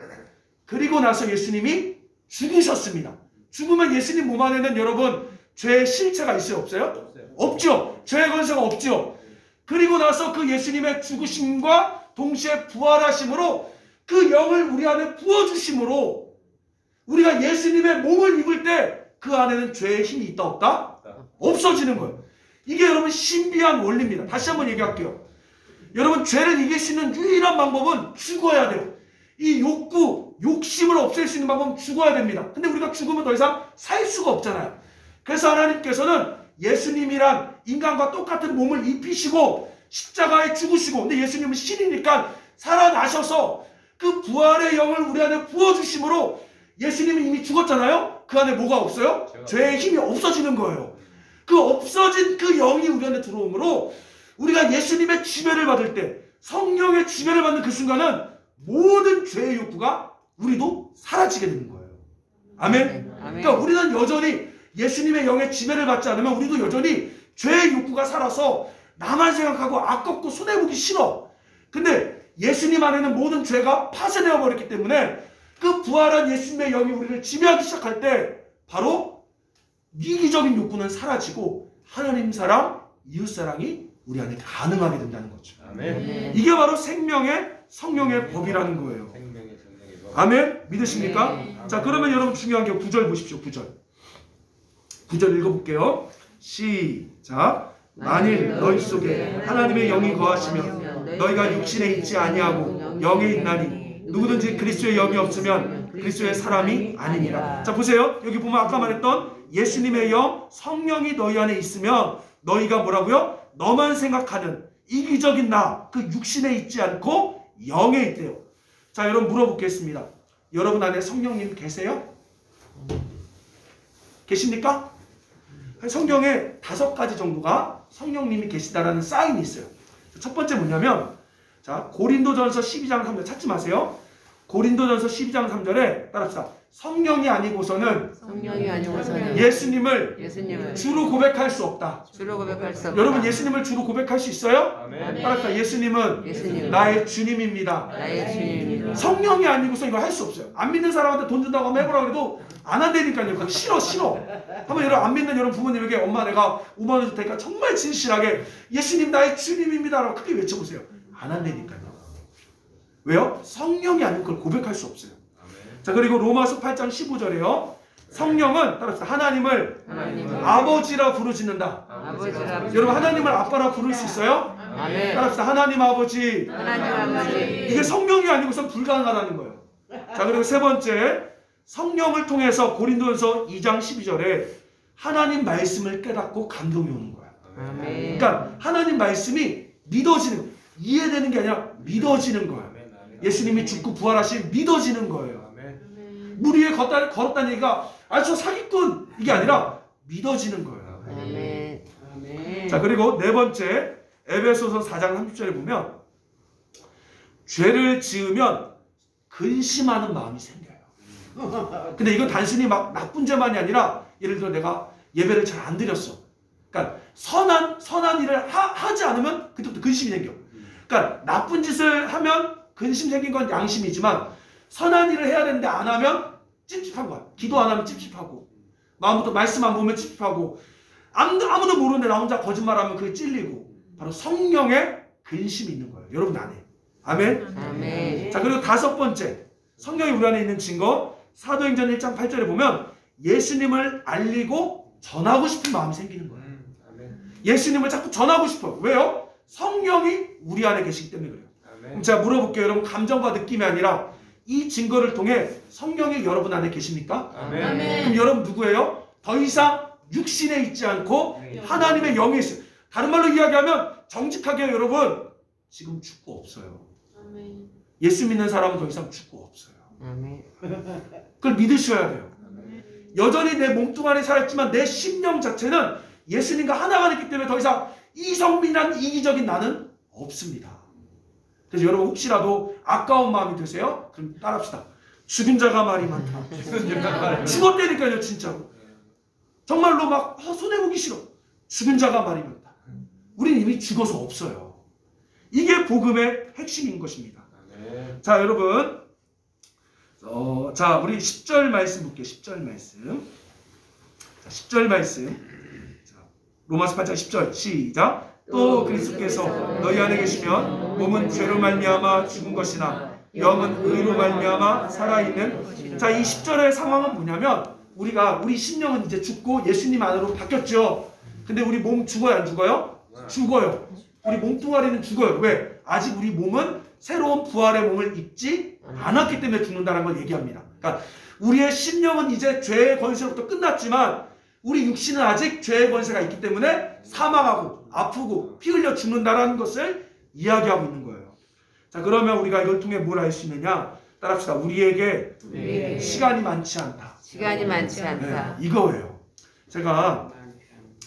그리고 나서 예수님이 죽으셨습니다. 죽으면 예수님 몸 안에는 여러분 죄의 실체가 있어요? 없어요? 없죠. 죄의 권세가 없죠. 그리고 나서 그 예수님의 죽으심과 동시에 부활하심으로 그 영을 우리 안에 부어주심으로 우리가 예수님의 몸을 입을 때 그 안에는 죄의 힘이 있다 없다? 없어지는 거예요. 이게 여러분 신비한 원리입니다. 다시 한번 얘기할게요. 여러분 죄를 이길 수 있는 유일한 방법은 죽어야 돼요. 이 욕구, 욕심을 없앨 수 있는 방법은 죽어야 됩니다. 근데 우리가 죽으면 더 이상 살 수가 없잖아요. 그래서 하나님께서는 예수님이란 인간과 똑같은 몸을 입히시고 십자가에 죽으시고, 근데 예수님은 신이니까 살아나셔서 그 부활의 영을 우리 안에 부어주심으로 예수님은 이미 죽었잖아요. 그 안에 뭐가 없어요? 죄의 힘이 없어지는 거예요. 그 없어진 그 영이 우리 안에 들어오므로 우리가 예수님의 지배를 받을 때, 성령의 지배를 받는 그 순간은 모든 죄의 욕구가 우리도 사라지게 되는 거예요. 아멘? 그러니까 우리는 여전히 예수님의 영의 지배를 받지 않으면 우리도 여전히 죄의 욕구가 살아서 나만 생각하고 아깝고 손해보기 싫어. 근데 예수님 안에는 모든 죄가 파쇄되어 버렸기 때문에 그 부활한 예수님의 영이 우리를 지배하기 시작할 때 바로 이기적인 욕구는 사라지고 하나님 사랑, 이웃 사랑이 우리 안에 가능하게 된다는 거죠. 아멘. 이게 바로 생명의 성령의 법이라는 거예요. 생명의 법. 아멘? 믿으십니까? 자 그러면 여러분 중요한 게 9절 보십시오. 9절 읽어볼게요. 시작. 만일 너희 속에 하나님의 영이 거하시면 너희가 육신에 있지 아니하고 영에 있나니 누구든지 그리스도의 영이 없으면 그리스도의 사람이 아니니라. 자 보세요. 여기 보면 아까 말했던 예수님의 영, 성령이 너희 안에 있으면 너희가 뭐라고요? 너만 생각하는 이기적인 나, 그 육신에 있지 않고 영에 있대요. 자 여러분 물어보겠습니다. 여러분 안에 성령님 계세요? 계십니까? 성경에 5가지 정도가 성령님이 계시다라는 사인이 있어요. 첫 번째 뭐냐면, 자 고린도전서 12장 3절 찾지 마세요. 고린도전서 12장 3절에 따라합시다. 성령이 아니고서는 예수님을 주로 고백할 수 없다. 여러분 예수님을 주로 고백할 수 있어요? 아멘. 따라합시다. 예수님은 나의 주님입니다. 성령이 아니고서 이거 할 수 없어요. 안 믿는 사람한테 돈 준다고 하면 해보라고 해도 안 한다니까요. 그거 싫어. 한번 여러분 안 믿는 여러분 부모님에게 엄마 내가 5만 원 줄 테니까 정말 진실하게 예수님 나의 주님입니다라고 크게 외쳐보세요. 안 한다니까요. 왜요? 성령이 아니고 그걸 고백할 수 없어요. 자 그리고 로마서 8장 15절에요. 성령은 따라서 하나님을 아버지라 부르짖는다. 여러분 하나님을 아빠라 부를 수 있어요? 따라서 하나님 아버지. 이게 성령이 아니고선 불가능하다는 거예요. 자 그리고 세 번째, 성령을 통해서 고린도전서 2장 12절에 하나님 말씀을 깨닫고 감동이 오는 거야. 그러니까 하나님 말씀이 믿어지는 거예요. 이해되는 게 아니라 믿어지는 거예요. 예수님이 죽고 부활하신 믿어지는 거예요. 물 위에 걸었다는 얘기가 저 사기꾼 이게 아니라 믿어지는 거예요. 자 그리고 네 번째, 에베소서 4장 30절에 보면 죄를 지으면 근심하는 마음이 생겨요. 근데 이건 단순히 막 나쁜 죄만이 아니라 예를 들어 내가 예배를 잘 안 드렸어. 그러니까 선한 일을 하지 않으면 그때부터 근심이 생겨. 그러니까 나쁜 짓을 하면 근심 생긴 건 양심이지만 선한 일을 해야 되는데 안 하면 찝찝한 거야. 기도 안 하면 찝찝하고, 마음부터 말씀 안 보면 찝찝하고, 아무도 모르는데 나 혼자 거짓말하면 그게 찔리고 바로 성령의 근심이 있는 거예요. 여러분 안에. 아멘. 아멘. 자, 그리고 다섯 번째 성령이 우리 안에 있는 증거 사도행전 1장 8절에 보면 예수님을 알리고 전하고 싶은 마음이 생기는 거예요. 예수님을 자꾸 전하고 싶어요. 왜요? 성령이 우리 안에 계시기 때문에 그래요. 그럼 제가 물어볼게요. 여러분 감정과 느낌이 아니라 이 증거를 통해 성령이 여러분 안에 계십니까? 아멘. 그럼 여러분 누구예요? 더 이상 육신에 있지 않고 하나님의 영에 있어요. 다른 말로 이야기하면 정직하게 여러분 지금 죽고 없어요. 아멘. 예수 믿는 사람은 더 이상 죽고 없어요. 아멘. 그걸 믿으셔야 돼요. 여전히 내 몸뚱 안에 살았지만 내 심령 자체는 예수님과 하나가 됐기 때문에 더 이상 이성민한 이기적인 나는 없습니다. 그래서 여러분 혹시라도 아까운 마음이 드세요? 그럼 따라합시다. 죽은 자가 말이 많다. 죽었다니까요 진짜로. 정말로 막 손해보기 싫어. 죽은 자가 말이 많다. 우린 이미 죽어서 없어요. 이게 복음의 핵심인 것입니다. 자 여러분 자 우리 10절 말씀 볼게요. 10절 말씀. 자, 10절 말씀. 자, 로마서 8장 10절 시작. 또 그리스도께서 너희 안에 계시면 몸은 죄로 말미암아 죽은 것이나 영은 의로 말미암아 살아있는. 자, 이 10절의 상황은 뭐냐면 우리 심령은 이제 죽고 예수님 안으로 바뀌었죠. 근데 우리 몸 죽어요 안 죽어요? 죽어요. 우리 몸뚱아리는 죽어요. 왜? 아직 우리 몸은 새로운 부활의 몸을 입지 않았기 때문에 죽는다는 걸 얘기합니다. 그러니까 우리의 심령은 이제 죄의 권세로부터 끝났지만 우리 육신은 아직 죄의 권세가 있기 때문에 사망하고 아프고 피 흘려 죽는다는 것을 이야기하고 있는 거예요. 자, 그러면 우리가 이걸 통해 뭘 알 수 있느냐? 따라합시다. 우리에게 시간이 많지 않다. 시간이 많지 않다. 네, 이거예요. 제가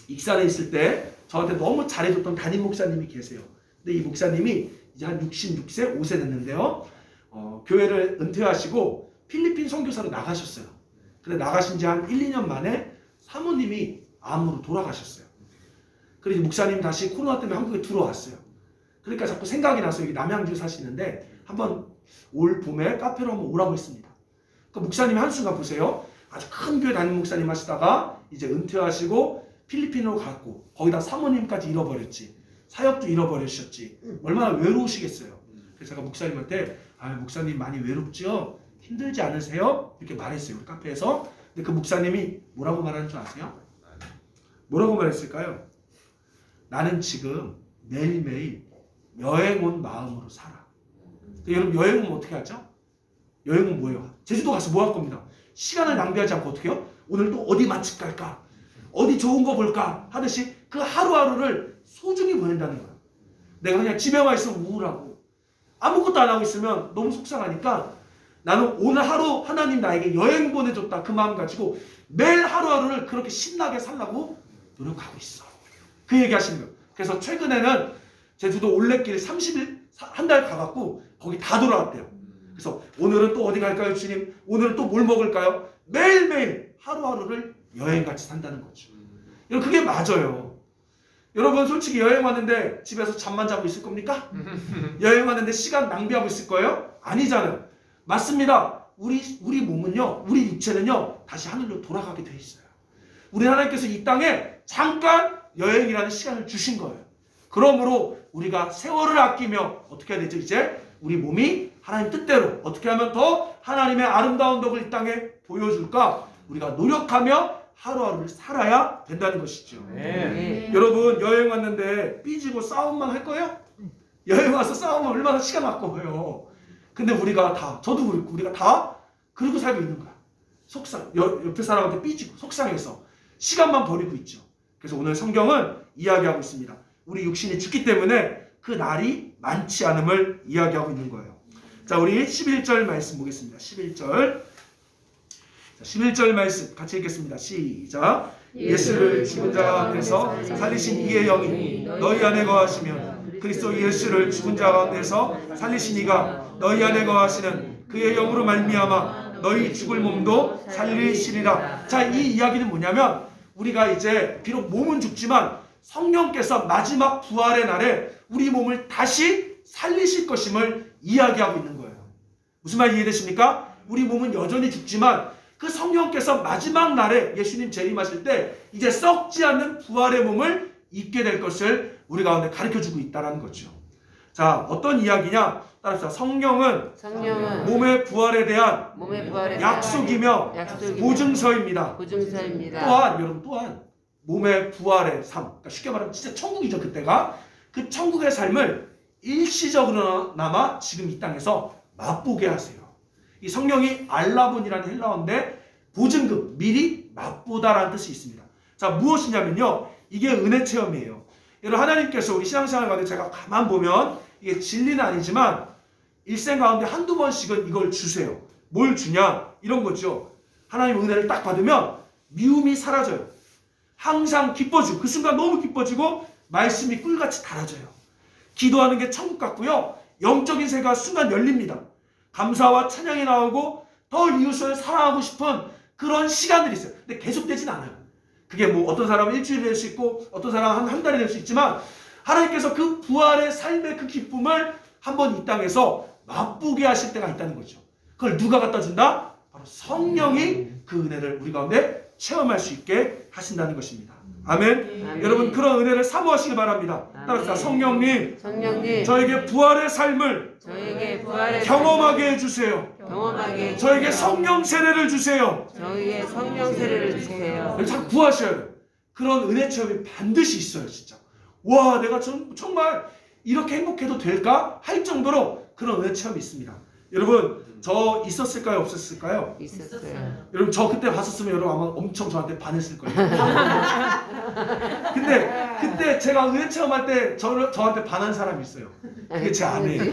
익산에 있을 때 저한테 너무 잘해줬던 담임 목사님이 계세요. 근데 이 목사님이 이제 한 66세, 5세 됐는데요. 교회를 은퇴하시고 필리핀 선교사로 나가셨어요. 근데 나가신 지 한 1, 2년 만에 사모님이 암으로 돌아가셨어요. 그래서 목사님 다시 코로나 때문에 한국에 들어왔어요. 그러니까 자꾸 생각이 나서 여기 남양주 사시는데 한번 올 봄에 카페로 한번 오라고 했습니다. 그 목사님이 한순간 보세요. 아주 큰 교회 담임 목사님 하시다가 이제 은퇴하시고 필리핀으로 갔고 거기다 사모님까지 잃어버렸지. 사역도 잃어버리셨지. 얼마나 외로우시겠어요. 그래서 제가 목사님한테 목사님 많이 외롭죠? 힘들지 않으세요? 이렇게 말했어요. 우리 카페에서. 근데 그 목사님이 뭐라고 말하는 줄 아세요? 뭐라고 말했을까요? 나는 지금 매일매일 여행 온 마음으로 살아. 여러분 여행 오면 어떻게 하죠? 여행 오면 뭐예요? 제주도 가서 뭐 할 겁니다. 시간을 낭비하지 않고 어떻게 해요? 오늘 또 어디 맛집 갈까? 어디 좋은 거 볼까? 하듯이 그 하루하루를 소중히 보낸다는 거예요. 내가 그냥 집에만 있으면 우울하고 아무것도 안 하고 있으면 너무 속상하니까 나는 오늘 하루 하나님 나에게 여행 보내줬다 그 마음 가지고 매일 하루하루를 그렇게 신나게 살라고 노력하고 있어. 그 얘기 하시는 거예요. 그래서 최근에는 제주도 올레길 30일 한 달 가갖고 거기 다 돌아왔대요. 그래서 오늘은 또 어디 갈까요 주님? 오늘은 또 뭘 먹을까요? 매일매일 하루하루를 여행같이 산다는 거죠. 그게 맞아요. 여러분 솔직히 여행 왔는데 집에서 잠만 자고 있을 겁니까? 여행 왔는데 시간 낭비하고 있을 거예요? 아니잖아요. 맞습니다. 우리 몸은요, 우리 육체는요 다시 하늘로 돌아가게 돼 있어요. 우리 하나님께서 이 땅에 잠깐 여행이라는 시간을 주신 거예요. 그러므로 우리가 세월을 아끼며 어떻게 해야 되죠? 이제 우리 몸이 하나님 뜻대로 어떻게 하면 더 하나님의 아름다운 덕을 이 땅에 보여줄까? 우리가 노력하며 하루하루를 살아야 된다는 것이죠. 네. 여러분 여행 왔는데 삐지고 싸움만 할 거예요? 여행 와서 싸우면 얼마나 시간 아까워요. 근데 우리가 다, 저도 그렇고 우리가 다 그러고 살고 있는 거야. 옆에 사람한테 삐지고 속상해서 시간만 버리고 있죠. 그래서 오늘 성경은 이야기하고 있습니다. 우리 육신이 죽기 때문에 그 날이 많지 않음을 이야기하고 있는 거예요. 자, 우리 11절 말씀 보겠습니다. 11절. 자, 11절 말씀 같이 읽겠습니다. 시작. 예수를 죽은 자 가운데서 살리신 이의 영이 너희 안에 거하시면 그리스도 예수를 죽은 자 가운데서 살리신 이가 너희 안에 거하시는 그의 영으로 말미암아 너희 죽을 몸도 살리시리라. 자, 이 이야기는 뭐냐면 우리가 이제 비록 몸은 죽지만 성령께서 마지막 부활의 날에 우리 몸을 다시 살리실 것임을 이야기하고 있는 거예요. 무슨 말 이해되십니까? 우리 몸은 여전히 죽지만 그 성령께서 마지막 날에 예수님 재림하실 때 이제 썩지 않는 부활의 몸을 입게 될 것을 우리 가운데 가르쳐주고 있다는 거죠. 자, 어떤 이야기냐? 따라서 성령은 몸의 부활에 대한 약속이며 보증서입니다. 또한 몸의 부활의 삶, 그러니까 쉽게 말하면 진짜 천국이죠. 그때가 그 천국의 삶을 일시적으로나마 지금 이 땅에서 맛보게 하세요. 이 성령이 알라본이라는 헬라어인데 보증금, 미리 맛보다라는 뜻이 있습니다. 자, 무엇이냐면요, 이게 은혜 체험이에요. 여러분, 하나님께서 우리 신앙생활 가운데 제가 가만 보면 이게 진리는 아니지만 일생 가운데 한두 번씩은 이걸 주세요. 뭘 주냐? 이런 거죠. 하나님 은혜를 딱 받으면 미움이 사라져요. 항상 기뻐지고, 그 순간 너무 기뻐지고 말씀이 꿀같이 달아져요. 기도하는 게 천국 같고요, 영적인 세계가 순간 열립니다. 감사와 찬양이 나오고 더 이웃을 사랑하고 싶은 그런 시간들이 있어요. 근데 계속되진 않아요. 그게 뭐 어떤 사람은 일주일이 될 수 있고 어떤 사람은 한 달이 될 수 있지만 하나님께서 그 부활의 삶의 그 기쁨을 한번 이 땅에서 맛보게 하실 때가 있다는 거죠. 그걸 누가 갖다 준다? 바로 성령이 그 은혜를 우리 가운데 체험할 수 있게 하신다는 것입니다. 아멘. 여러분, 그런 은혜를 사모하시기 바랍니다. 따라서 성령님, 저에게 부활의 삶을 경험하게 해주세요. 저에게 성령 세례를 주세요. 자꾸 구하셔야 돼요. 그런 은혜 체험이 반드시 있어요. 진짜 와, 내가 정말 이렇게 행복해도 될까 할 정도로 그런 은혜 체험이 있습니다. 여러분, 저 있었을까요? 없었을까요? 있었어요. 여러분, 저 그때 봤었으면 여러분 아마 엄청 저한테 반했을 거예요. 근데 그때 제가 은혜 체험할 때 저한테 반한 사람이 있어요. 그게 제 아내예요.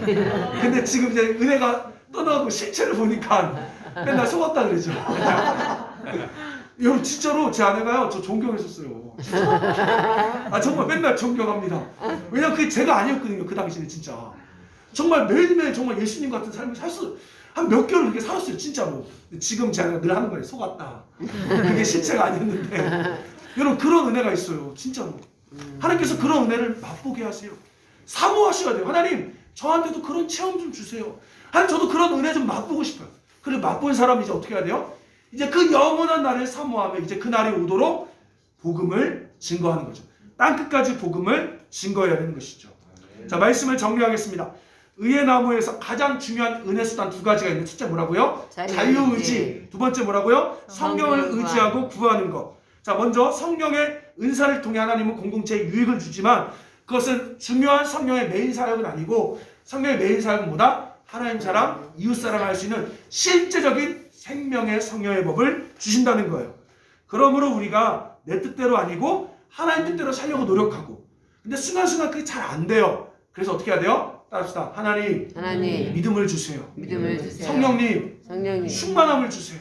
근데 지금 이제 은혜가 떠나고 실체를 보니까 맨날 속았다 그러죠. 여러분, 진짜로 제 아내가요, 저 존경했었어요. 아, 정말 맨날 존경합니다. 왜냐면 그게 제가 아니었거든요. 그 당시에 진짜 정말 매일매일 정말 예수님 같은 삶을 한 몇 개월 그렇게 살았어요. 진짜로. 지금 제가 늘 하는 거예요. 속았다. 그게 실체가 아니었는데. 여러분, 그런 은혜가 있어요. 진짜로. 하나님께서 그런 은혜를 맛보게 하세요. 사모하셔야 돼요. 하나님, 저한테도 그런 체험 좀 주세요. 하나님, 저도 그런 은혜 좀 맛보고 싶어요. 그래, 맛본 사람이 이제 어떻게 해야 돼요? 이제 그 영원한 날을 사모하며 이제 그 날이 오도록 복음을 증거하는 거죠. 땅끝까지 복음을 증거해야 되는 것이죠. 자, 말씀을 정리하겠습니다. 의의 나무에서 가장 중요한 은혜 수단 두 가지가 있는데, 첫째 뭐라고요? 자유의지. 두 번째 뭐라고요? 성령을 의지하고 구하는 것. 자, 먼저 성령의 은사를 통해 하나님은 공동체에 유익을 주지만 그것은 중요한 성령의 메인 사역은 아니고, 성령의 메인 사역은 뭐다? 하나님 사랑, 이웃 사랑할 수 있는 실제적인 생명의 성령의 법을 주신다는 거예요. 그러므로 우리가 내 뜻대로 아니고 하나님 뜻대로 살려고 노력하고, 근데 순간순간 그게 잘 안 돼요. 그래서 어떻게 해야 돼요? 따릅시다. 하나님, 믿음을 주세요. 성령님, 충만함을 주세요.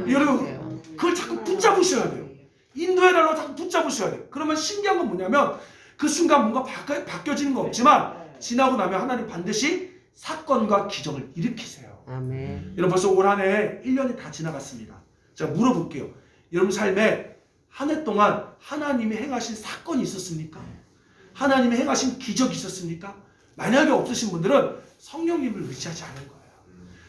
여러분, 그걸 자꾸 붙잡으셔야 돼요. 인도해달라고 자꾸 붙잡으셔야 돼요. 그러면 신기한 건 뭐냐면 그 순간 뭔가 바뀌어지는 거 없지만 지나고 나면 하나님 반드시 사건과 기적을 일으키세요. 아멘. 여러분, 벌써 올 한 해 1년이 다 지나갔습니다. 제가 물어볼게요. 여러분 삶에 한 해 동안 하나님이 행하신 사건이 있었습니까? 하나님이 행하신 기적이 있었습니까? 만약에 없으신 분들은 성령님을 의지하지 않은 거예요.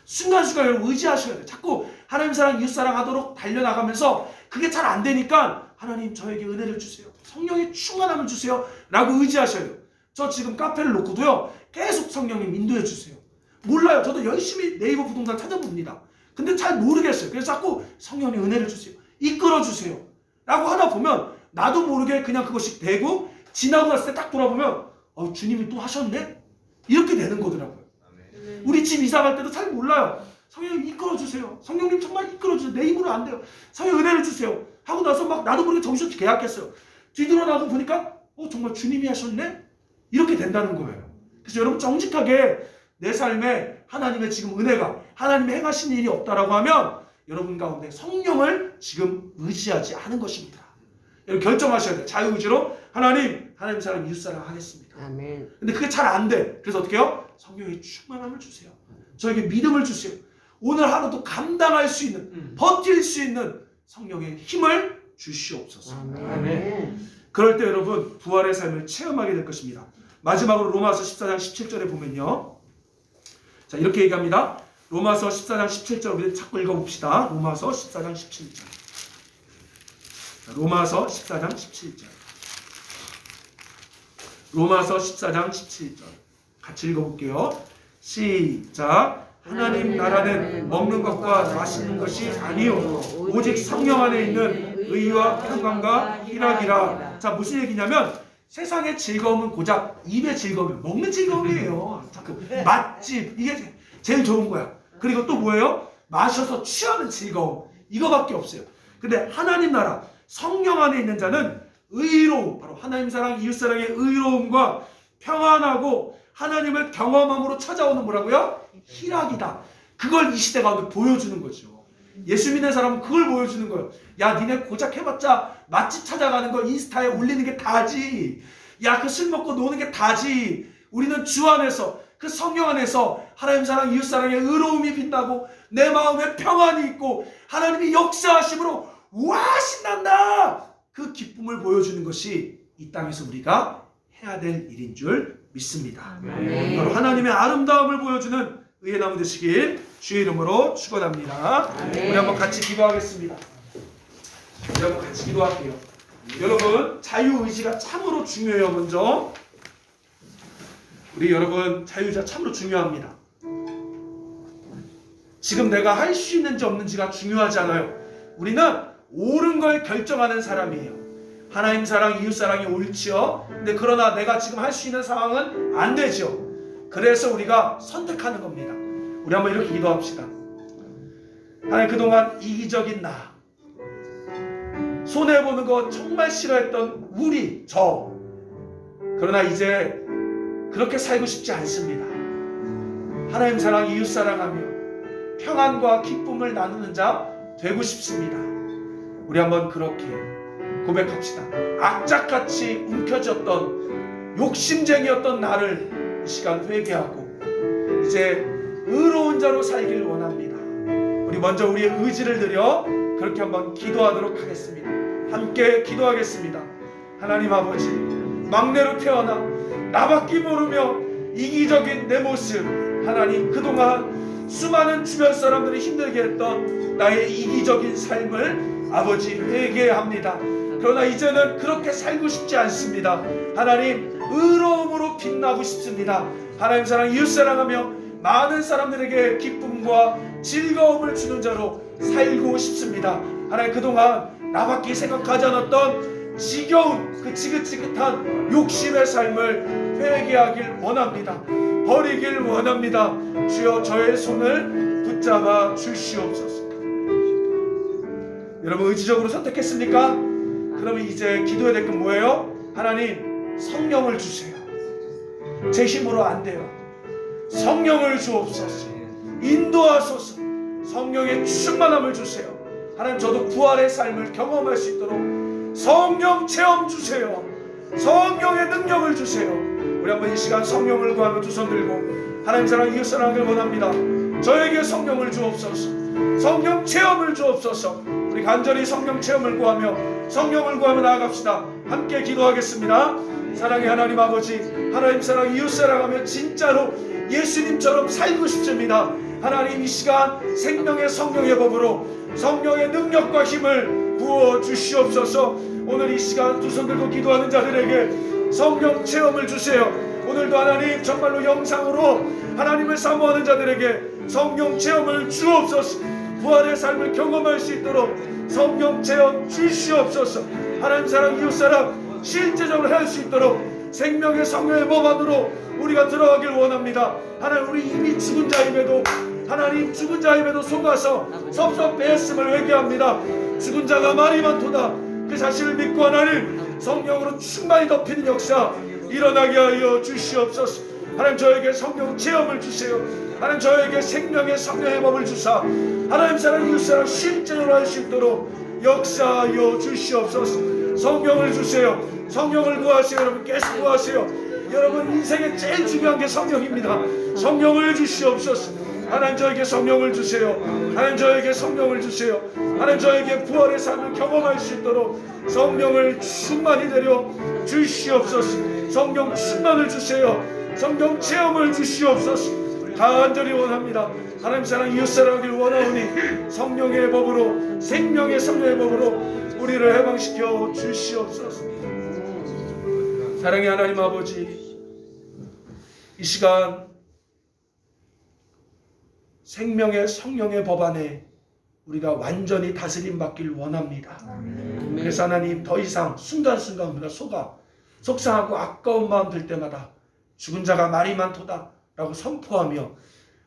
순간순간 여러분 의지하셔야 돼요. 자꾸 하나님 사랑, 이웃 사랑 하도록 달려나가면서 그게 잘 안 되니까 하나님, 저에게 은혜를 주세요. 성령의 충만함을 주세요. 라고 의지하셔야 돼요. 저 지금 카페를 놓고도요, 계속 성령님 인도해 주세요. 몰라요. 저도 열심히 네이버 부동산 찾아봅니다. 근데 잘 모르겠어요. 그래서 자꾸 성령님 은혜를 주세요. 이끌어 주세요. 라고 하다 보면 나도 모르게 그냥 그것이 되고, 지나고 났을 때 딱 돌아보면 주님이 또 하셨네? 이렇게 되는 거더라고요. 우리 집 이사 갈 때도 잘 몰라요. 성령님 이끌어 주세요. 성령님 정말 이끌어 주세요. 내 힘으로 안 돼요. 성령 은혜를 주세요. 하고 나서 막 나도 모르게 정신없이 계약했어요. 뒤돌아나고 보니까 정말 주님이 하셨네? 이렇게 된다는 거예요. 그래서 여러분, 정직하게 내 삶에 하나님의 지금 은혜가, 하나님의 행하신 일이 없다라고 하면 여러분 가운데 성령을 지금 의지하지 않은 것입니다. 여러분, 결정하셔야 돼요. 자유의지로 하나님 사랑, 이웃 사랑 하겠습니다. 아멘. 근데 그게 잘 안 돼. 그래서 어떻게 해요? 성령의 충만함을 주세요. 저에게 믿음을 주세요. 오늘 하루도 감당할 수 있는, 버틸 수 있는 성령의 힘을 주시옵소서. 아멘. 그럴 때 여러분, 부활의 삶을 체험하게 될 것입니다. 마지막으로 로마서 14장 17절에 보면요, 자, 이렇게 얘기합니다. 로마서 14장 17절 우리 자꾸 읽어봅시다. 로마서 14장 17절. 로마서 14장 17절. 로마서 14장 17절. 같이 읽어볼게요. 시작. 하나님 나라는 먹는 것과 마시는 것이 아니요 오직 성령 안에 있는 의와 평강과 희락이라. 자, 무슨 얘기냐면 세상의 즐거움은 고작 입의 즐거움이에요. 먹는 즐거움이에요. 맛집 이게 제일 좋은 거야. 그리고 또 뭐예요? 마셔서 취하는 즐거움. 이거밖에 없어요. 근데 하나님 나라 성령 안에 있는 자는 의로움, 바로 하나님 사랑, 이웃 사랑의 의로움과 평안하고 하나님을 경험함으로 찾아오는 뭐라고요? 희락이다. 그걸 이 시대 가운데 보여주는 거죠. 예수 믿는 사람은 그걸 보여주는 거예요. 야, 니네 고작 해봤자 맛집 찾아가는 거 인스타에 올리는 게 다지. 야, 그 술 먹고 노는 게 다지. 우리는 주 안에서, 그 성령 안에서 하나님 사랑, 이웃 사랑의 의로움이 빛나고 내 마음에 평안이 있고 하나님이 역사하심으로 와 신난다. 그 기쁨을 보여주는 것이 이 땅에서 우리가 해야 될 일인 줄 믿습니다. 바로 하나님의 아름다움을 보여주는 의의 나무 되시길 주의 이름으로 축원합니다. 우리 한번 같이 기도하겠습니다. 우리 한번 같이 기도할게요. 여러분, 자유의지가 참으로 중요해요. 먼저 우리 여러분, 자유의지가 참으로 중요합니다. 지금 내가 할 수 있는지 없는지가 중요하지 않아요. 우리는 옳은 걸 결정하는 사람이에요. 하나님 사랑, 이웃 사랑이 옳지요. 근데 그러나 내가 지금 할 수 있는 상황은 안 되죠. 그래서 우리가 선택하는 겁니다. 우리 한번 이렇게 기도합시다. 하나님, 그동안 이기적인 나, 손해보는 거 정말 싫어했던 우리, 저, 그러나 이제 그렇게 살고 싶지 않습니다. 하나님 사랑, 이웃 사랑하며 평안과 기쁨을 나누는 자 되고 싶습니다. 우리 한번 그렇게 고백합시다. 악착같이 움켜쥐었던 욕심쟁이였던 나를 이 시간 회개하고 이제 의로운 자로 살길 원합니다. 우리 먼저 우리의 의지를 들여 그렇게 한번 기도하도록 하겠습니다. 함께 기도하겠습니다. 하나님 아버지, 막내로 태어나 나밖에 모르며 이기적인 내 모습, 하나님 그동안 수많은 주변 사람들이 힘들게 했던 나의 이기적인 삶을 아버지 회개합니다. 그러나 이제는 그렇게 살고 싶지 않습니다. 하나님, 의로움으로 빛나고 싶습니다. 하나님 사랑, 이웃 사랑하며 많은 사람들에게 기쁨과 즐거움을 주는 자로 살고 싶습니다. 하나님, 그동안 나밖에 생각하지 않았던 지겨운 그 지긋지긋한 욕심의 삶을 회개하길 원합니다. 버리길 원합니다. 주여, 저의 손을 붙잡아 주시옵소서. 여러분, 의지적으로 선택했습니까? 그러면 이제 기도해야 될 건 뭐예요? 하나님, 성령을 주세요. 제 힘으로 안 돼요. 성령을 주옵소서. 인도하소서. 성령의 충만함을 주세요. 하나님, 저도 부활의 삶을 경험할 수 있도록 성령 체험 주세요. 성령의 능력을 주세요. 우리 한번 이 시간 성령을 구하며 두 손 들고 하나님 사랑, 이웃 사랑을 원합니다. 저에게 성령을 주옵소서. 성령 체험을 주옵소서. 우리 간절히 성령 체험을 구하며 성령을 구하며 나아갑시다. 함께 기도하겠습니다. 사랑의 하나님 아버지, 하나님 사랑, 이웃 사랑하며 진짜로 예수님처럼 살고 싶습니다. 하나님, 이 시간 생명의 성령의 법으로 성령의 능력과 힘을 부어 주시옵소서. 오늘 이 시간 두 손 들고 기도하는 자들에게 성령 체험을 주세요. 오늘도 하나님, 정말로 영상으로 하나님을 사모하는 자들에게 성령 체험을 주옵소서. 부활의 삶을 경험할 수 있도록 성령 체험 주시옵소서. 하나님 사랑, 이웃 사랑 실제적으로 할 수 있도록 생명의 성령의 법 안으로 우리가 들어가길 원합니다. 하나님, 우리 이미 죽은 자임에도 하나님, 죽은 자임에도 속아서 섭섭해했음을 회개합니다. 죽은 자가 말이 많도다. 그 자신을 믿고 하나님 성령으로 충만히 덮이는 역사 일어나게 하여 주시옵소서. 하나님, 저에게 성령 체험을 주세요. 하나님, 저에게 생명의 성령의 법을 주사 하나님 사랑, 이웃 사랑 실제로 할 수 있도록 역사하여 주시옵소서. 성령을 주세요. 성령을 구하세요. 여러분, 계속 구하세요. 여러분, 인생에 제일 중요한 게 성령입니다. 성령을 주시옵소서. 하나님, 저에게 성령을 주세요. 하나님, 저에게 성령을 주세요. 하나님, 저에게 부활의 삶을 경험할 수 있도록 성령을 충만히 내려 주시옵소서. 성령 충만을 주세요. 성령 체험을 주시옵소서. 간절히 원합니다. 하나님 사랑 이웃사랑하길 원하오니 성령의 법으로 생명의 성령의 법으로 우리를 해방시켜 주시옵소서. 사랑의 하나님 아버지, 이 시간 생명의 성령의 법 안에 우리가 완전히 다스림 받길 원합니다. 그래서 하나님 더 이상 순간순간 우리가 속상하고 아까운 마음 들 때마다 죽은 자가 말이 많도다 라고 선포하며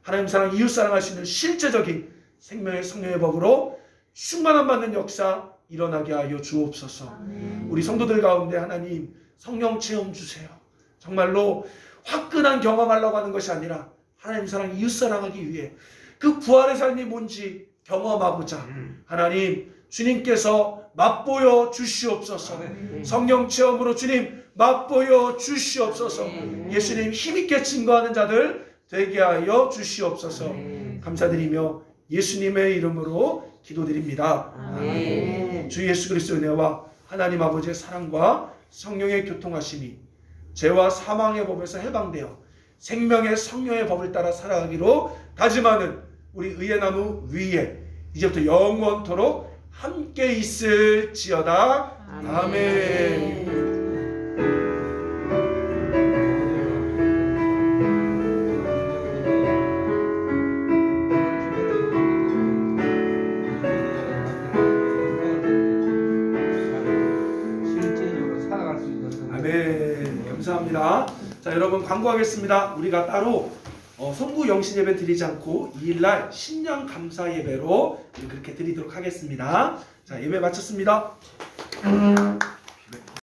하나님 사랑 이웃 사랑할 수 있는 실제적인 생명의 성령의 법으로 충만함 받는 역사 일어나게 하여 주옵소서. 우리 성도들 가운데 하나님 성령 체험 주세요. 정말로 화끈한 경험하려고 하는 것이 아니라 하나님 사랑 이웃 사랑하기 위해 그 부활의 삶이 뭔지 경험하고자 하나님 주님께서 맛보여 주시옵소서. 성령 체험으로 주님 맛보여 주시옵소서. 예수님 힘있게 증거하는 자들 되게 하여 주시옵소서. 감사드리며 예수님의 이름으로 기도드립니다. 아멘. 주 예수 그리스도의 은혜와 하나님 아버지의 사랑과 성령의 교통하심이 죄와 사망의 법에서 해방되어 생명의 성령의 법을 따라 살아가기로 다짐하는 우리 의의 나무 위에 이제부터 영원토록 함께 있을지어다. 아멘. 아멘. 감사합니다. 자, 여러분 광고하겠습니다. 우리가 따로 성부 영신 예배 드리지 않고 2일날 신령 감사 예배로 그렇게 드리도록 하겠습니다. 자, 예배 마쳤습니다.